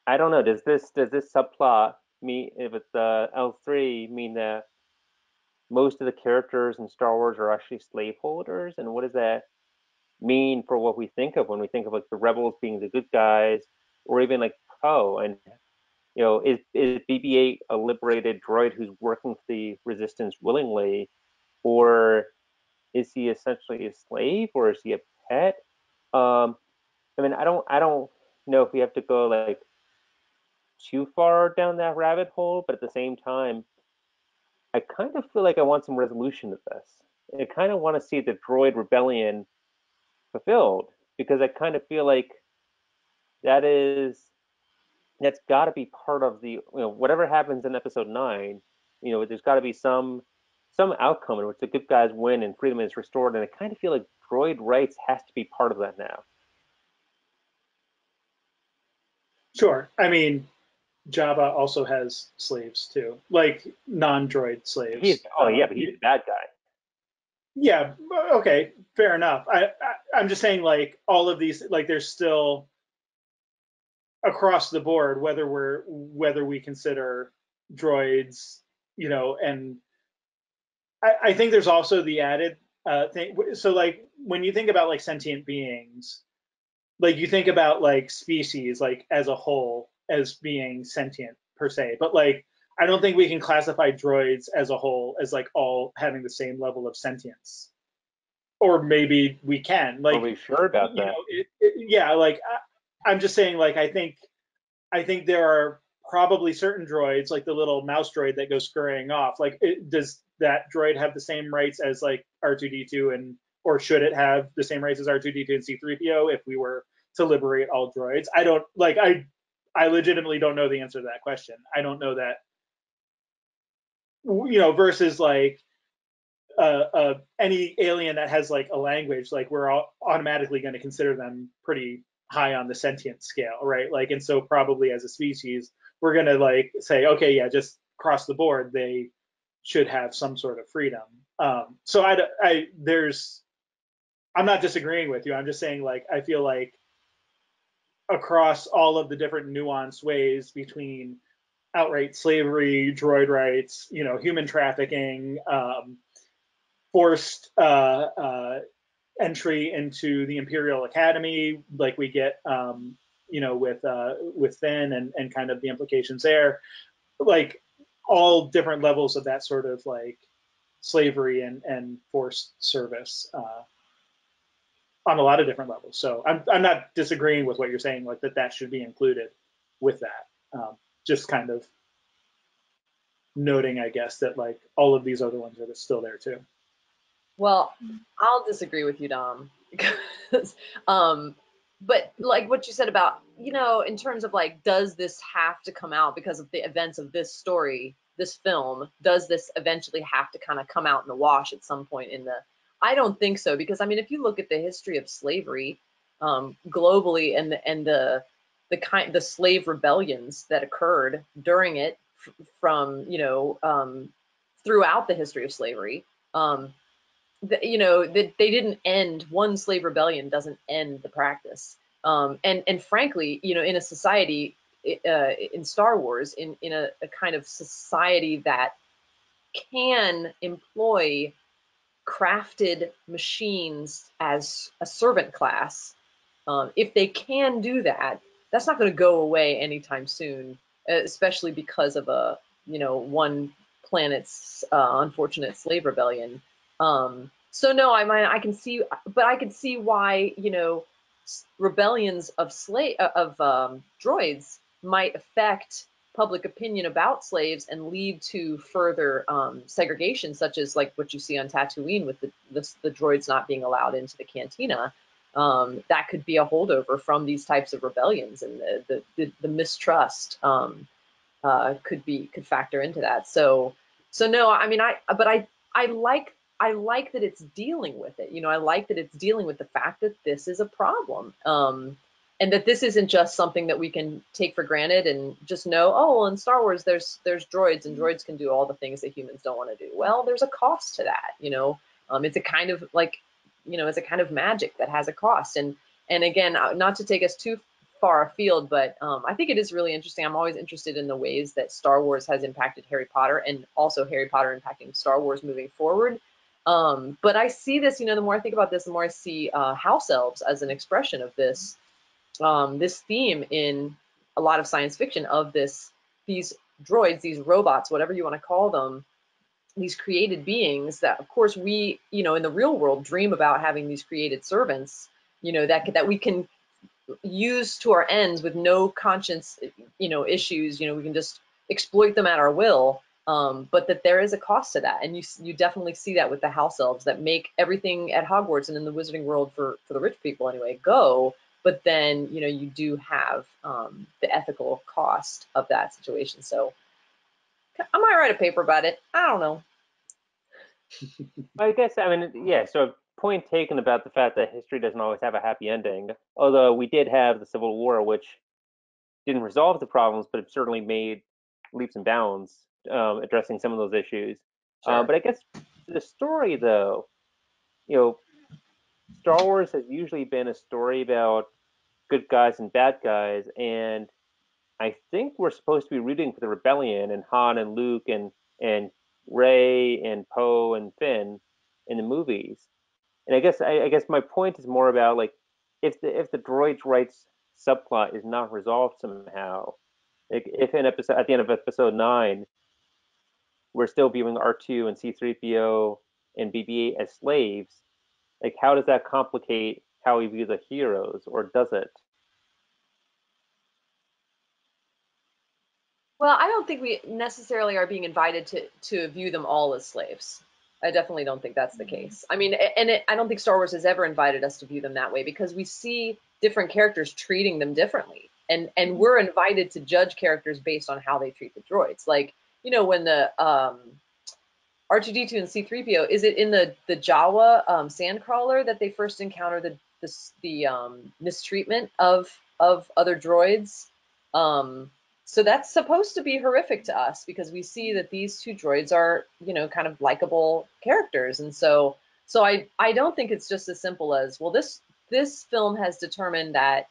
I don't know, does this subplot mean, if it's L3, mean that most of the characters in Star Wars are actually slaveholders? And what does that mean for what we think of when we think of like the rebels being the good guys, or even like Poe? And is BB-8 a liberated droid who's working for the Resistance willingly, or is he essentially a slave, or is he a pet? I mean, I don't know if we have to go like too far down that rabbit hole, but at the same time, I kind of feel like I want some resolution to this. I kind of want to see the droid rebellion fulfilled because I kind of feel like that's got to be part of the whatever happens in Episode 9. There's got to be some outcome in which the good guys win and freedom is restored, and I kind of feel like droid rights has to be part of that now. Sure. I mean, Jabba also has slaves too, like non-droid slaves. But he's a bad guy. Yeah. Okay. Fair enough. I'm just saying, like, all of these, like, there's still across the board, whether we consider droids, and I think there's also the added thing. So, like, when you think about like sentient beings, like you think about like species, like as a whole, as being sentient per se, but like I don't think we can classify droids as a whole as like all having the same level of sentience. Or maybe we can. Like, are we sure about that? Yeah, like I'm just saying, like I think there are probably certain droids, like the little mouse droid that goes scurrying off. Like, does that droid have the same rights as like R2D2, or should it have the same rights as R2D2 and C3PO if we were to liberate all droids? I don't like. I legitimately don't know the answer to that question. I don't know that. Versus like any alien that has like a language, like we're all automatically going to consider them pretty high on the sentient scale, right? Like, and so probably as a species, we're going to like say, okay, yeah, just across the board, they should have some sort of freedom. So I'm not disagreeing with you. I'm just saying, like, I feel like across all of the different nuanced ways between outright slavery, droid rights, human trafficking, forced entry into the Imperial Academy, like we get, with Finn and kind of the implications there, like all different levels of that sort of like slavery and forced service on a lot of different levels. So I'm not disagreeing with what you're saying, like that should be included with that. Just kind of noting, I guess, that like all of these other ones are still there too. Well, I'll disagree with you, Dom, because, but like what you said about, in terms of like, does this have to come out because of the events of this story? this film, does this eventually have to kind of come out in the wash at some point in the, I don't think so, because I mean, if you look at the history of slavery globally and the slave rebellions that occurred during it from, throughout the history of slavery, that they didn't end, one slave rebellion doesn't end the practice. And frankly, in a society, in Star Wars, in a kind of society that can employ crafted machines as a servant class, if they can do that, that's not going to go away anytime soon, especially because of one planet's unfortunate slave rebellion. So no, I mean, I can see, but I can see why, rebellions of droids might affect public opinion about slaves and lead to further segregation, such as like what you see on Tatooine with the droids not being allowed into the cantina. That could be a holdover from these types of rebellions, and the mistrust could factor into that. So no, I mean, I like that it's dealing with it. I like that it's dealing with the fact that this is a problem, and that this isn't just something that we can take for granted and just know, oh, well, in Star Wars there's droids, and droids can do all the things that humans don't want to do. Well, there's a cost to that. It's a kind of like, it's a kind of magic that has a cost. And again, not to take us too far afield, but I think it is really interesting. I'm always interested in the ways that Star Wars has impacted Harry Potter, and also Harry Potter impacting Star Wars moving forward. But I see this, the more I think about this, the more I see house elves as an expression of this theme in a lot of science fiction, of these droids, these robots, whatever you want to call them, these created beings that, of course, we, in the real world dream about having these created servants, that we can use to our ends with no conscience, issues. We can just exploit them at our will. But that there is a cost to that, and you definitely see that with the house elves that make everything at Hogwarts and in the wizarding world for the rich people anyway go. But then you do have the ethical cost of that situation. So I might write a paper about it. I don't know. I guess, I mean, yeah, so point taken about the fact that history doesn't always have a happy ending, although we did have the Civil War, which didn't resolve the problems, but it certainly made leaps and bounds addressing some of those issues. Sure. But I guess the story, though, Star Wars has usually been a story about good guys and bad guys, and I think we're supposed to be rooting for the rebellion and Han and Luke and Rey and Poe and Finn in the movies. And I guess my point is more about, like, if the droids rights subplot is not resolved somehow, like if at the end of episode 9 we're still viewing R2 and C3PO and BB-8 as slaves, like how does that complicate how we view the heroes, or does it? Well, I don't think we necessarily are being invited to view them all as slaves. I definitely don't think that's the case. I mean, I don't think Star Wars has ever invited us to view them that way, because we see different characters treating them differently. And we're invited to judge characters based on how they treat the droids. Like, when the R2D2 and C3PO, is it in the Jawa sandcrawler that they first encounter the mistreatment of other droids? So that's supposed to be horrific to us, because we see that these two droids are, kind of likable characters. And so I don't think it's just as simple as, well, this film has determined that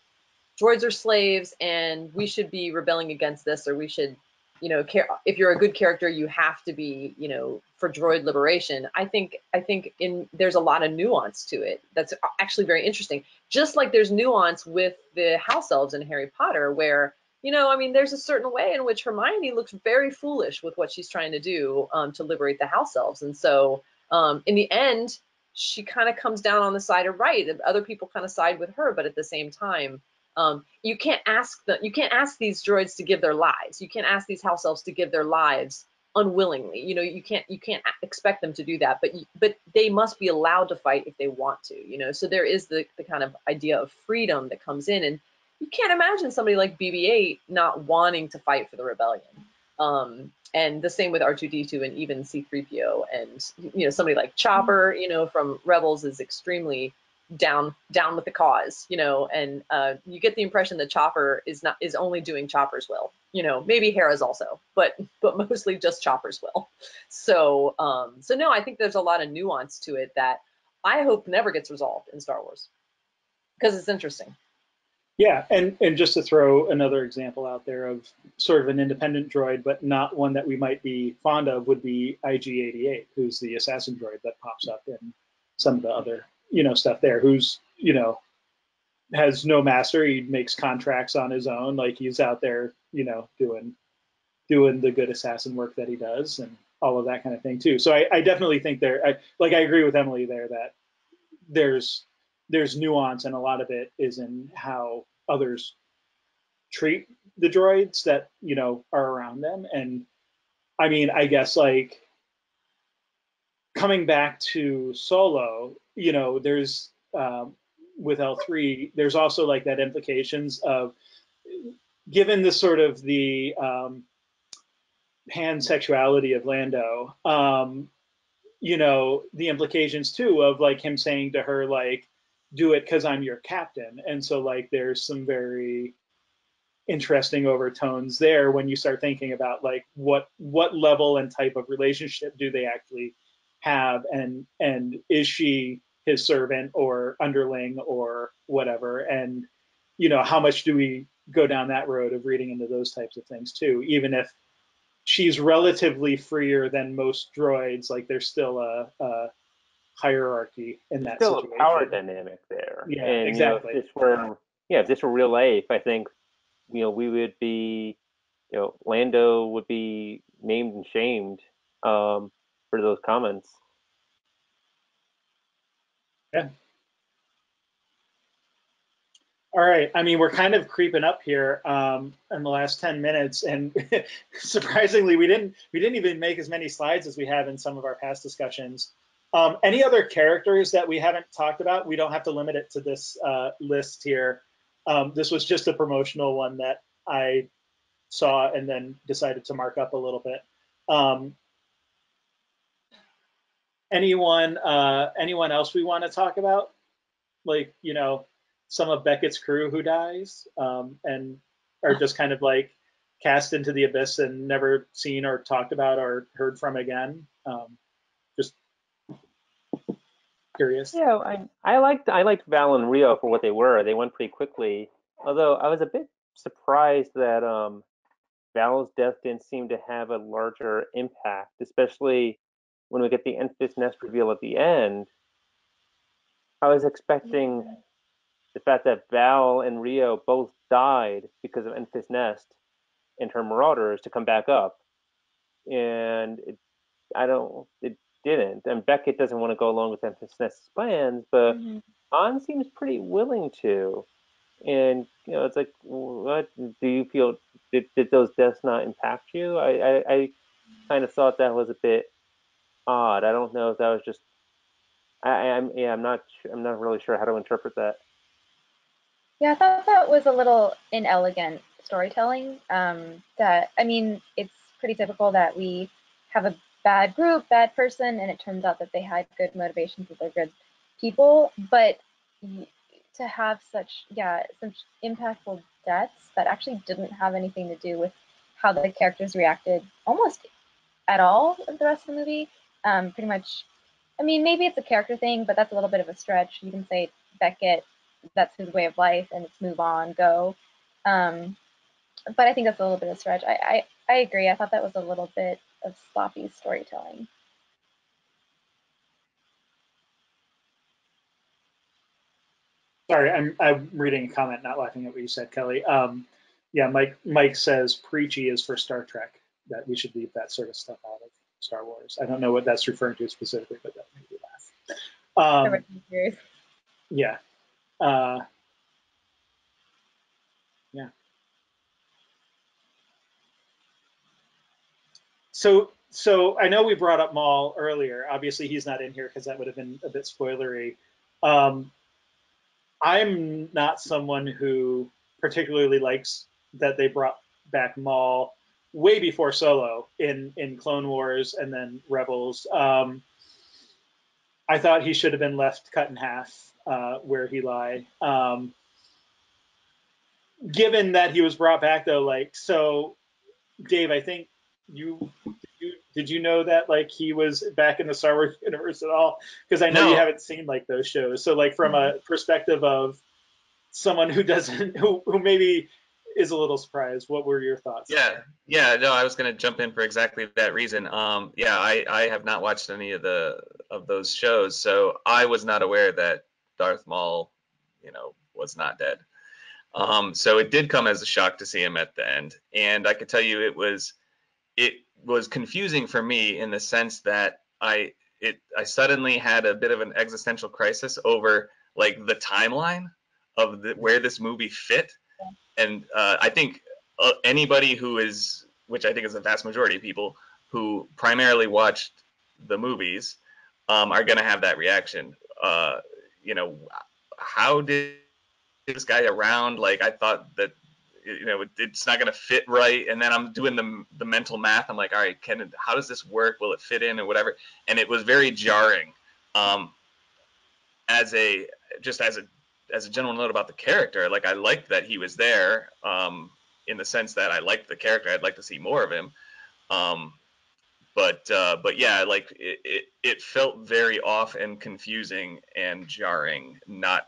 droids are slaves and we should be rebelling against this, or we should, if you're a good character, you have to be, for droid liberation. I think there's a lot of nuance to it that's actually very interesting. Just like there's nuance with the house elves in Harry Potter, where, I mean, there's a certain way in which Hermione looks very foolish with what she's trying to do to liberate the house elves. And so in the end, she kind of comes down on the side of right. Other people kind of side with her, but at the same time, you can't ask these droids to give their lives. You can't ask these house elves to give their lives unwillingly. You can't expect them to do that, but they must be allowed to fight if they want to. So there is the kind of idea of freedom that comes in, and you can't imagine somebody like BB-8 not wanting to fight for the rebellion. And the same with R2-D2 and even C-3PO, and somebody like Chopper, from Rebels is extremely down with the cause, and you get the impression that Chopper is only doing Chopper's will, maybe Hera's also, but mostly just Chopper's will. So no, I think there's a lot of nuance to it that I hope never gets resolved in Star Wars, because it's interesting. Yeah, and just to throw another example out there of sort of an independent droid, but not one that we might be fond of, would be IG-88, who's the assassin droid that pops up in some of the other, stuff there, who's, has no master. He makes contracts on his own. Like, he's out there, doing the good assassin work that he does and all of that kind of thing too. So I definitely think I agree with Emily there that there's nuance, and a lot of it is in how others treat the droids that are around them. And I mean, I guess, like, coming back to Solo, there's with L3, there's also like that implications of, given the sort of the pansexuality of Lando, the implications too of like him saying to her, like, do it because I'm your captain. And so, like, there's some very interesting overtones there when you start thinking about, like, what level and type of relationship do they actually have, and is she his servant or underling or whatever, and how much do we go down that road of reading into those types of things too, even if she's relatively freer than most droids. Like, there's still a hierarchy in that Still situation. a power dynamic there. Yeah, and, exactly. if this were real life, I think, we would be, Lando would be named and shamed for those comments. Yeah. All right. I mean, we're kind of creeping up here in the last 10 minutes, and surprisingly, we didn't even make as many slides as we have in some of our past discussions. Any other characters that we haven't talked about? We don't have to limit it to this list here. This was just a promotional one that I saw and then decided to mark up a little bit. Anyone else we want to talk about? Like, some of Beckett's crew who dies and are just kind of like cast into the abyss and never seen or talked about or heard from again. Just curious. Yeah, I liked Val and Rio for what they were. They went pretty quickly. Although I was a bit surprised that Val's death didn't seem to have a larger impact, especially when we get the Enfys Nest reveal at the end. I was expecting the fact that Val and Rio both died because of Enfys Nest and her Marauders to come back up, and it didn't. And Beckett doesn't want to go along with Enfys Nest's plans, but Han seems pretty willing to. And it's like, what do you feel? Did those deaths not impact you? I kind of thought that was a bit odd. I don't know if that was just. I'm not really sure how to interpret that. Yeah, I thought that was a little inelegant storytelling. That, I mean, it's pretty typical that we have a bad group, bad person, and it turns out that they had good motivations, that they're good people. But to have such impactful deaths that actually didn't have anything to do with how the characters reacted almost at all of the rest of the movie. Pretty much, I mean, maybe it's a character thing, but that's a little bit of a stretch. You can say Beckett, that's his way of life, and it's move on, go. But I think that's a little bit of a stretch. I agree. I thought that was a little bit of sloppy storytelling. Sorry, I'm reading a comment, not laughing at what you said, Kelly. Yeah, Mike says preachy is for Star Trek, that we should leave that sort of stuff out of Star Wars. I don't know what that's referring to specifically, but that made me laugh. Yeah. Yeah. So I know we brought up Maul earlier. Obviously, he's not in here because that would have been a bit spoilery. I'm not someone who particularly likes that they brought back Maul way before Solo in Clone Wars and then Rebels. I thought he should have been left cut in half where he lie. Given that he was brought back though, like, so Dave, I think did you know that like he was back in the Star Wars universe at all? Because I know No. you haven't seen like those shows. So like from a perspective of someone who doesn't, who maybe is a little surprised, what were your thoughts? Yeah, no, I was gonna jump in for exactly that reason. Yeah, I have not watched any of those shows, so I was not aware that Darth Maul, was not dead. So it did come as a shock to see him at the end, and I could tell you it was confusing for me in the sense that I suddenly had a bit of an existential crisis over like the timeline of where this movie fit, and I think anybody who is, which I think is the vast majority of people who primarily watched the movies, are going to have that reaction. How did this guy around? Like, I thought that it's not going to fit right, and then I'm doing the mental math. I'm like, all right, how does this work? Will it fit in or whatever? And it was very jarring. As a general note about the character, like I liked that he was there, in the sense that I liked the character. I'd like to see more of him. But yeah, like it felt very off and confusing and jarring, not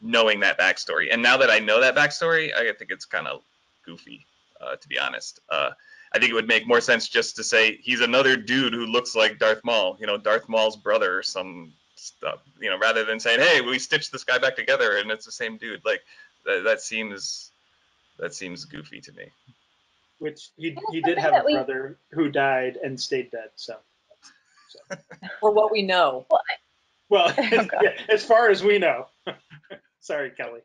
knowing that backstory. And now that I know that backstory, I think it's kind of goofy, to be honest. I think it would make more sense just to say he's another dude who looks like Darth Maul, Darth Maul's brother or some stuff, rather than saying, hey, we stitched this guy back together and it's the same dude. Like that seems goofy to me. Which he did have a brother who died and stayed dead, so. For what we know. Well, as far as we know. Sorry, Kelly.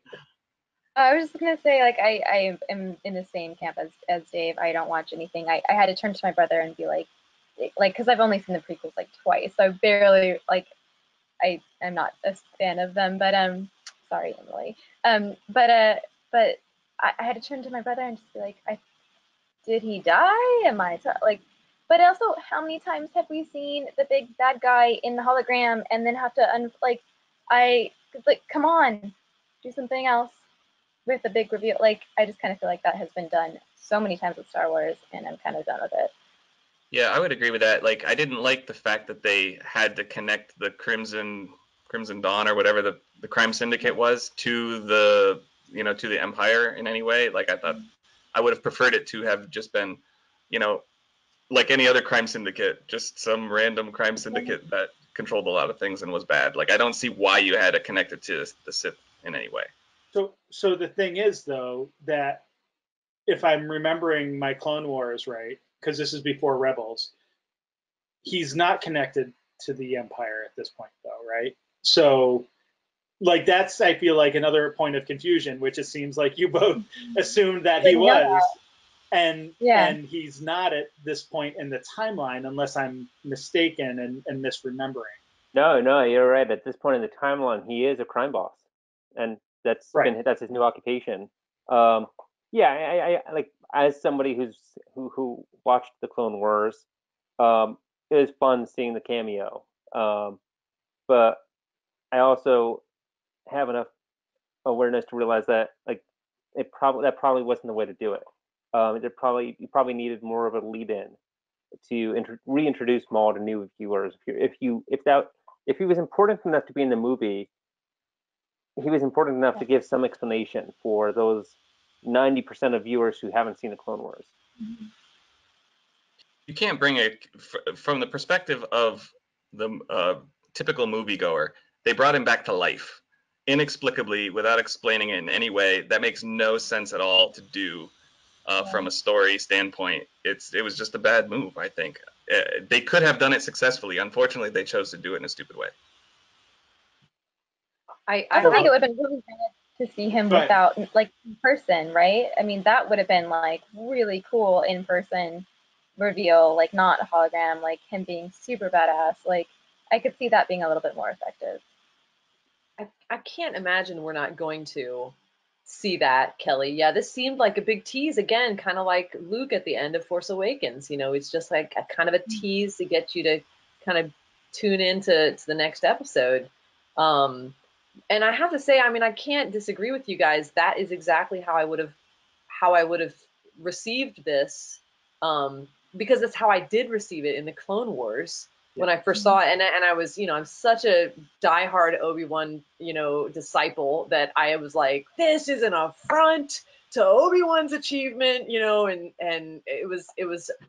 I was just gonna say, like, I am in the same camp as Dave. I don't watch anything. I had to turn to my brother and be like, because I've only seen the prequels like twice, so I barely I'm not a fan of them. But sorry, Emily. But I had to turn to my brother and just be like, did he die? Am I like? But also, how many times have we seen the big bad guy in the hologram and then have to come on, do something else with a big reveal? Like, I just kind of feel like that has been done so many times with Star Wars, and I'm kind of done with it. Yeah, I would agree with that. Like, I didn't like the fact that they had to connect the Crimson Dawn or whatever the crime syndicate was to the to the Empire in any way. Like, I thought I would have preferred it to have just been, like any other crime syndicate, just some random crime syndicate that controlled a lot of things and was bad. Like, I don't see why you had to connect it to the Sith in any way. So the thing is, though, that if I'm remembering my Clone Wars right, because this is before Rebels, he's not connected to the Empire at this point, though, right? So, like, that's, I feel like, another point of confusion, which it seems like you both assumed that he was. And he's not at this point in the timeline, unless I'm mistaken and misremembering. No, you're right. At this point in the timeline, he is a crime boss, and that's his new occupation. I like, as somebody who watched the Clone Wars, it was fun seeing the cameo. But I also have enough awareness to realize that like that probably wasn't the way to do it. You probably needed more of a lead-in to reintroduce Maul to new viewers. If he was important enough to be in the movie, he was important enough to give some explanation for those 90% of viewers who haven't seen the Clone Wars. You can't bring it from the perspective of the typical moviegoer. They brought him back to life inexplicably without explaining it in any way. That makes no sense at all to do. From a story standpoint, it was just a bad move, I think. They could have done it successfully. Unfortunately, they chose to do it in a stupid way. I think it would have been really good to see him without, like, in person, right? I mean, that would have been, like, really cool in-person reveal, like, not a hologram, like, him being super badass. Like, I could see that being a little bit more effective. I can't imagine we're not going to see that, Kelly. Yeah, this seemed like a big tease again, kind of like Luke at the end of Force Awakens. It's just like a kind of a tease to get you to kind of tune into the next episode. And I have to say, I mean, I can't disagree with you guys. That is exactly how I would have received this, because that's how I did receive it in the Clone Wars when I first saw it. And I was, I'm such a diehard Obi-Wan, disciple that I was like, this is an affront to Obi-Wan's achievement, and it was,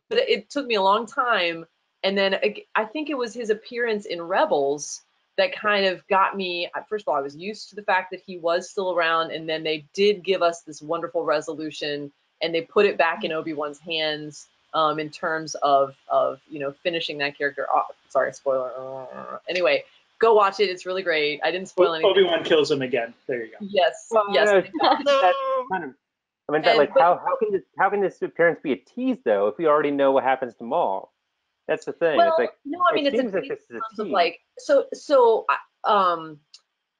but it took me a long time. And then I think it was his appearance in Rebels that kind of got me. First of all, I was used to the fact that he was still around, and then they did give us this wonderful resolution, and they put it back in Obi-Wan's hands, in terms of finishing that character off. Sorry, spoiler. Anyway, go watch it. It's really great. I didn't spoil anything. Obi-Wan kills him again. There you go. Yes, Well, yes. How can this appearance be a tease though if we already know what happens to Maul? That's the thing. Well, It's like, no, I mean, it it's seems a like tease this is in a terms of tease.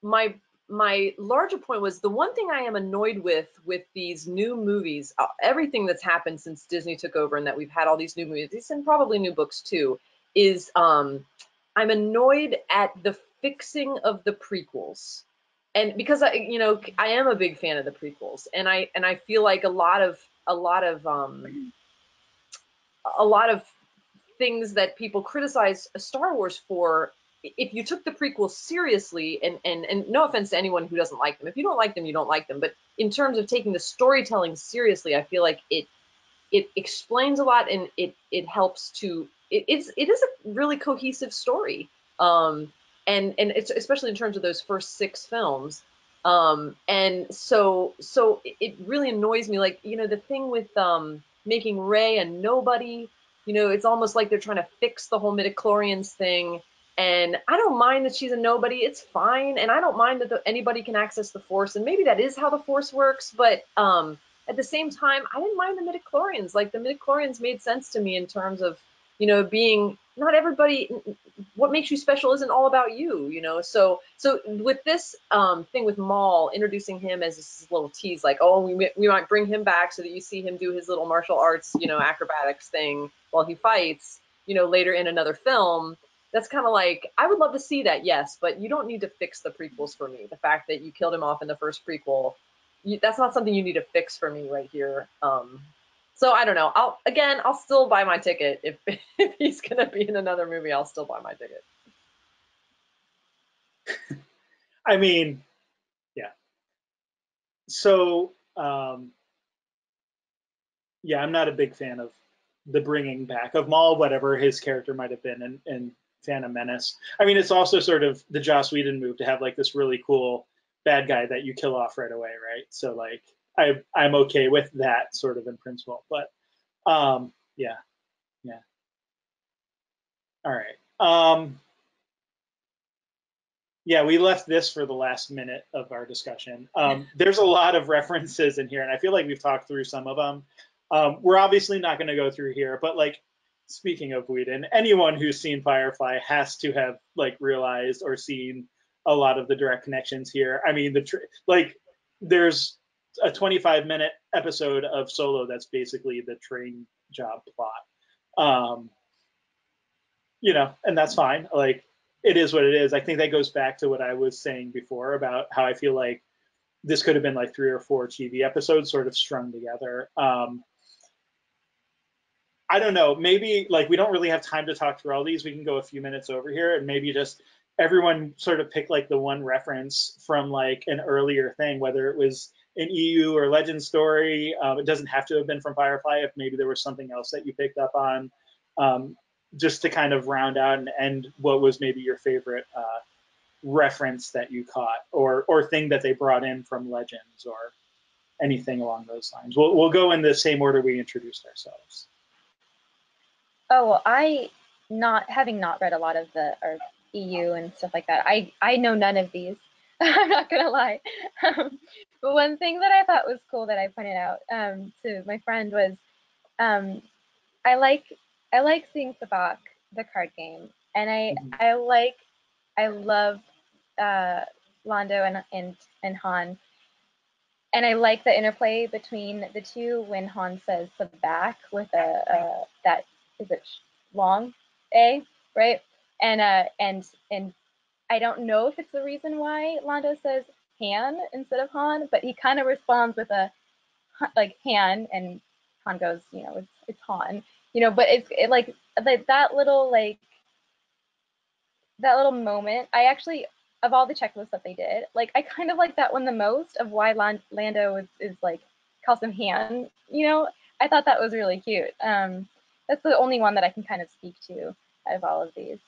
like, my larger point was the one thing I am annoyed with these new movies, everything that's happened since Disney took over and that we've had all these new movies and probably new books too, is I'm annoyed at the fixing of the prequels. And because I am a big fan of the prequels, and I feel like a lot of things that people criticize Star Wars for, if you took the prequels seriously, and no offense to anyone who doesn't like them, if you don't like them, you don't like them, but in terms of taking the storytelling seriously, I feel like it explains a lot, and it helps to, it is a really cohesive story, and it's especially in terms of those first 6 films, and so it really annoys me, like, the thing with making Rey a nobody. It's almost like they're trying to fix the whole midichlorians thing. And I don't mind that she's a nobody. It's fine. And I don't mind that anybody can access the Force. And maybe that is how the Force works. But at the same time, I didn't mind the midichlorians. Like, the midichlorians made sense to me in terms of, being not everybody. What makes you special isn't all about you, So with this thing with Maul, introducing him as this little tease, like, oh, we might bring him back so that you see him do his little martial arts, acrobatics thing while he fights, later in another film. That's kind of like, I would love to see that, yes, but you don't need to fix the prequels for me. The fact that you killed him off in the first prequel, that's not something you need to fix for me right here. So I don't know. I'll still buy my ticket if he's gonna be in another movie. I'll still buy my ticket. I mean, yeah. So, yeah, I'm not a big fan of the bringing back of Maul, whatever his character might have been in Phantom Menace. I mean, it's also sort of the Joss Whedon move to have like this really cool bad guy that you kill off right away, right? So like, I'm okay with that sort of in principle, but yeah. All right. Yeah, we left this for the last minute of our discussion. There's a lot of references in here, and I feel like we've talked through some of them. We're obviously not going to go through here, but like, speaking of Whedon, anyone who's seen Firefly has to have like realized or seen a lot of the direct connections here. I mean, there's a 25-minute episode of Solo that's basically the train job plot. And that's fine. Like, it is what it is. I think that goes back to what I was saying before about how I feel like this could have been like 3 or 4 TV episodes sort of strung together. I don't know. Maybe like we don't really have time to talk through all these. We can go a few minutes over here and maybe just everyone sort of pick like the one reference from like an earlier thing, whether it was an EU or Legend story. It doesn't have to have been from Firefly. If maybe there was something else that you picked up on. Just to kind of round out and end what was maybe your favorite reference that you caught or thing that they brought in from Legends or anything along those lines. We'll go in the same order we introduced ourselves. Oh, well, having not read a lot of the EU and stuff like that, I know none of these. I'm not gonna lie. But one thing that I thought was cool that I pointed out to my friend was I like seeing Sabak, the card game, and I love Londo and Han. And I like the interplay between the two when Han says the back with that is it long A, right? And I don't know if it's the reason why Lando says Han instead of Han, but he kind of responds with a like Han, and Han goes, it's Han, but like that little moment. I actually, of all the checklists that they did, like I kind of like that one the most, of why Lando is like calls him Han. I thought that was really cute. That's the only one that I can kind of speak to out of all of these.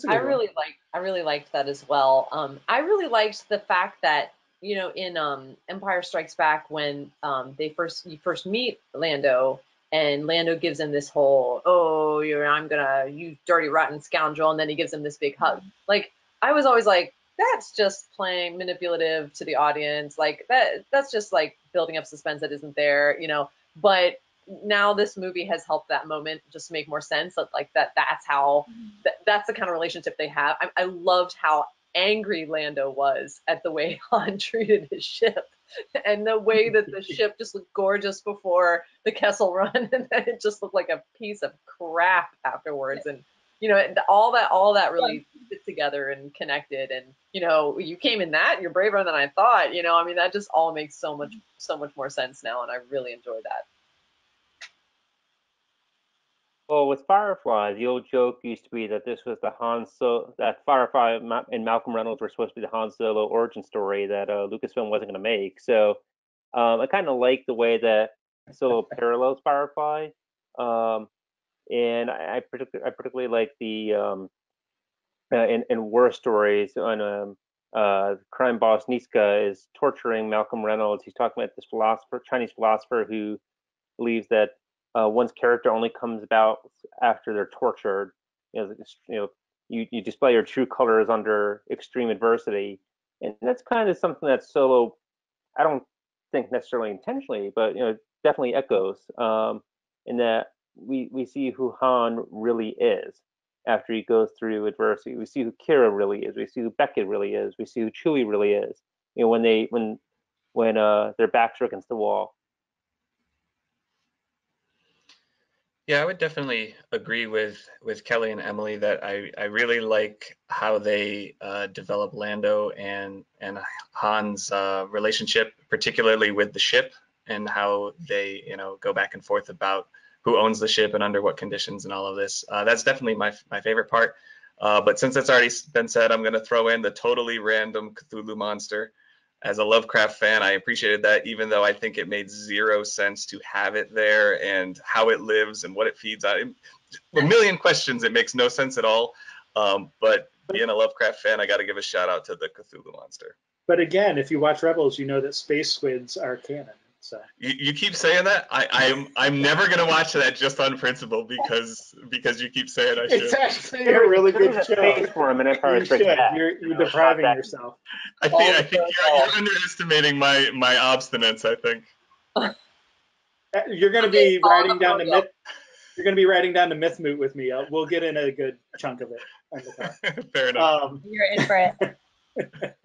I really liked that as well. I really liked the fact that in Empire Strikes Back, when you first meet Lando, and Lando gives him this whole, oh, you dirty rotten scoundrel, and then he gives him this big hug. Like, I was always like, that's just playing manipulative to the audience. Like that's just like building up suspense that isn't there, But now this movie has helped that moment just make more sense. That's how that's the kind of relationship they have. I loved how angry Lando was at the way Han treated his ship, and the way that the ship just looked gorgeous before the Kessel run, and then it just looked like a piece of crap afterwards. And all that really fit together and connected. And you came in that, you're braver than I thought. That just all makes so much more sense now, and I really enjoy that. Well, with Firefly, the old joke used to be that this was that Firefly and Malcolm Reynolds were supposed to be the Han Solo origin story that Lucasfilm wasn't going to make. So I kind of like the way that Solo parallels Firefly, and I particularly like the in War Stories on crime boss Niska is torturing Malcolm Reynolds. He's talking about this Chinese philosopher who believes that one's character only comes about after they're tortured. You display your true colors under extreme adversity, and that's kind of something that Solo, I don't think necessarily intentionally, but definitely echoes in that we see who Han really is after he goes through adversity. We see who Kira really is. We see who Beckett really is. We see who Chewie really is. When their backs are against the wall. Yeah, I would definitely agree with Kelly and Emily that I really like how they develop Lando and Han's relationship, particularly with the ship, and how they go back and forth about who owns the ship and under what conditions and all of this. That's definitely my favorite part. But since it's already been said, I'm going to throw in the totally random Cthulhu monster. As a Lovecraft fan, I appreciated that, even though I think it made zero sense to have it there and how it lives and what it feeds on. A million questions. It makes no sense at all. But being a Lovecraft fan, I got to give a shout out to the Cthulhu monster. But again, if you watch Rebels, you know that space squids are canon. So you keep saying that. I'm never gonna watch that just on principle because you keep saying I should. It's actually a really good show. For a Empire You Strikes should. Back. You're depriving yourself. I think you're underestimating my obstinance. I think you're going to be riding down the myth. You're going to be riding down the myth moot with me. We'll get in a good chunk of it. Fair enough. You're in for it.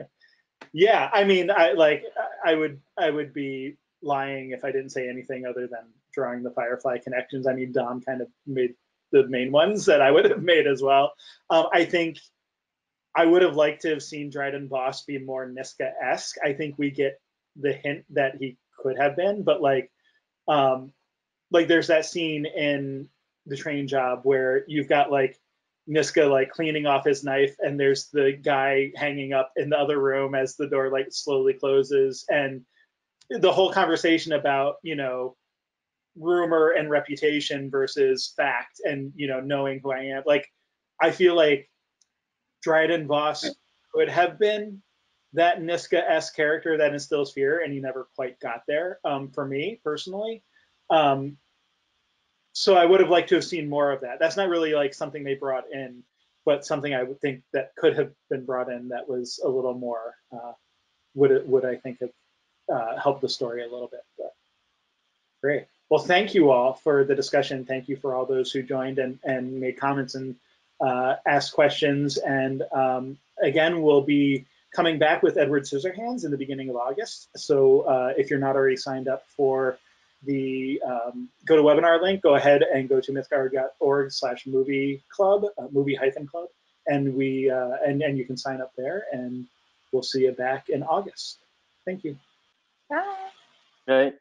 Yeah, I mean, I would be lying if I didn't say anything other than drawing the Firefly connections. I mean, Dom kind of made the main ones that I would have made as well. I think I would have liked to have seen Dryden Voss be more Niska-esque. I think we get the hint that he could have been, but like there's that scene in The Train Job where you've got like Niska like cleaning off his knife, and there's the guy hanging up in the other room as the door like slowly closes, and the whole conversation about rumor and reputation versus fact, and knowing who I am. Like, I feel like Dryden Voss could have been that Niska-esque character that instills fear, and he never quite got there for me personally. So I would have liked to have seen more of that. That's not really like something they brought in, but something I would think that could have been brought in that was a little more would I think have helped the story a little bit. But great. Well, thank you all for the discussion. Thank you for all those who joined and made comments and asked questions. And again, we'll be coming back with Edward Scissorhands in the beginning of August. So if you're not already signed up for the GoToWebinar link, go ahead and go to mythgard.org/movie club, movie-club, and and you can sign up there, and we'll see you back in August. Thank you. Bye. Right.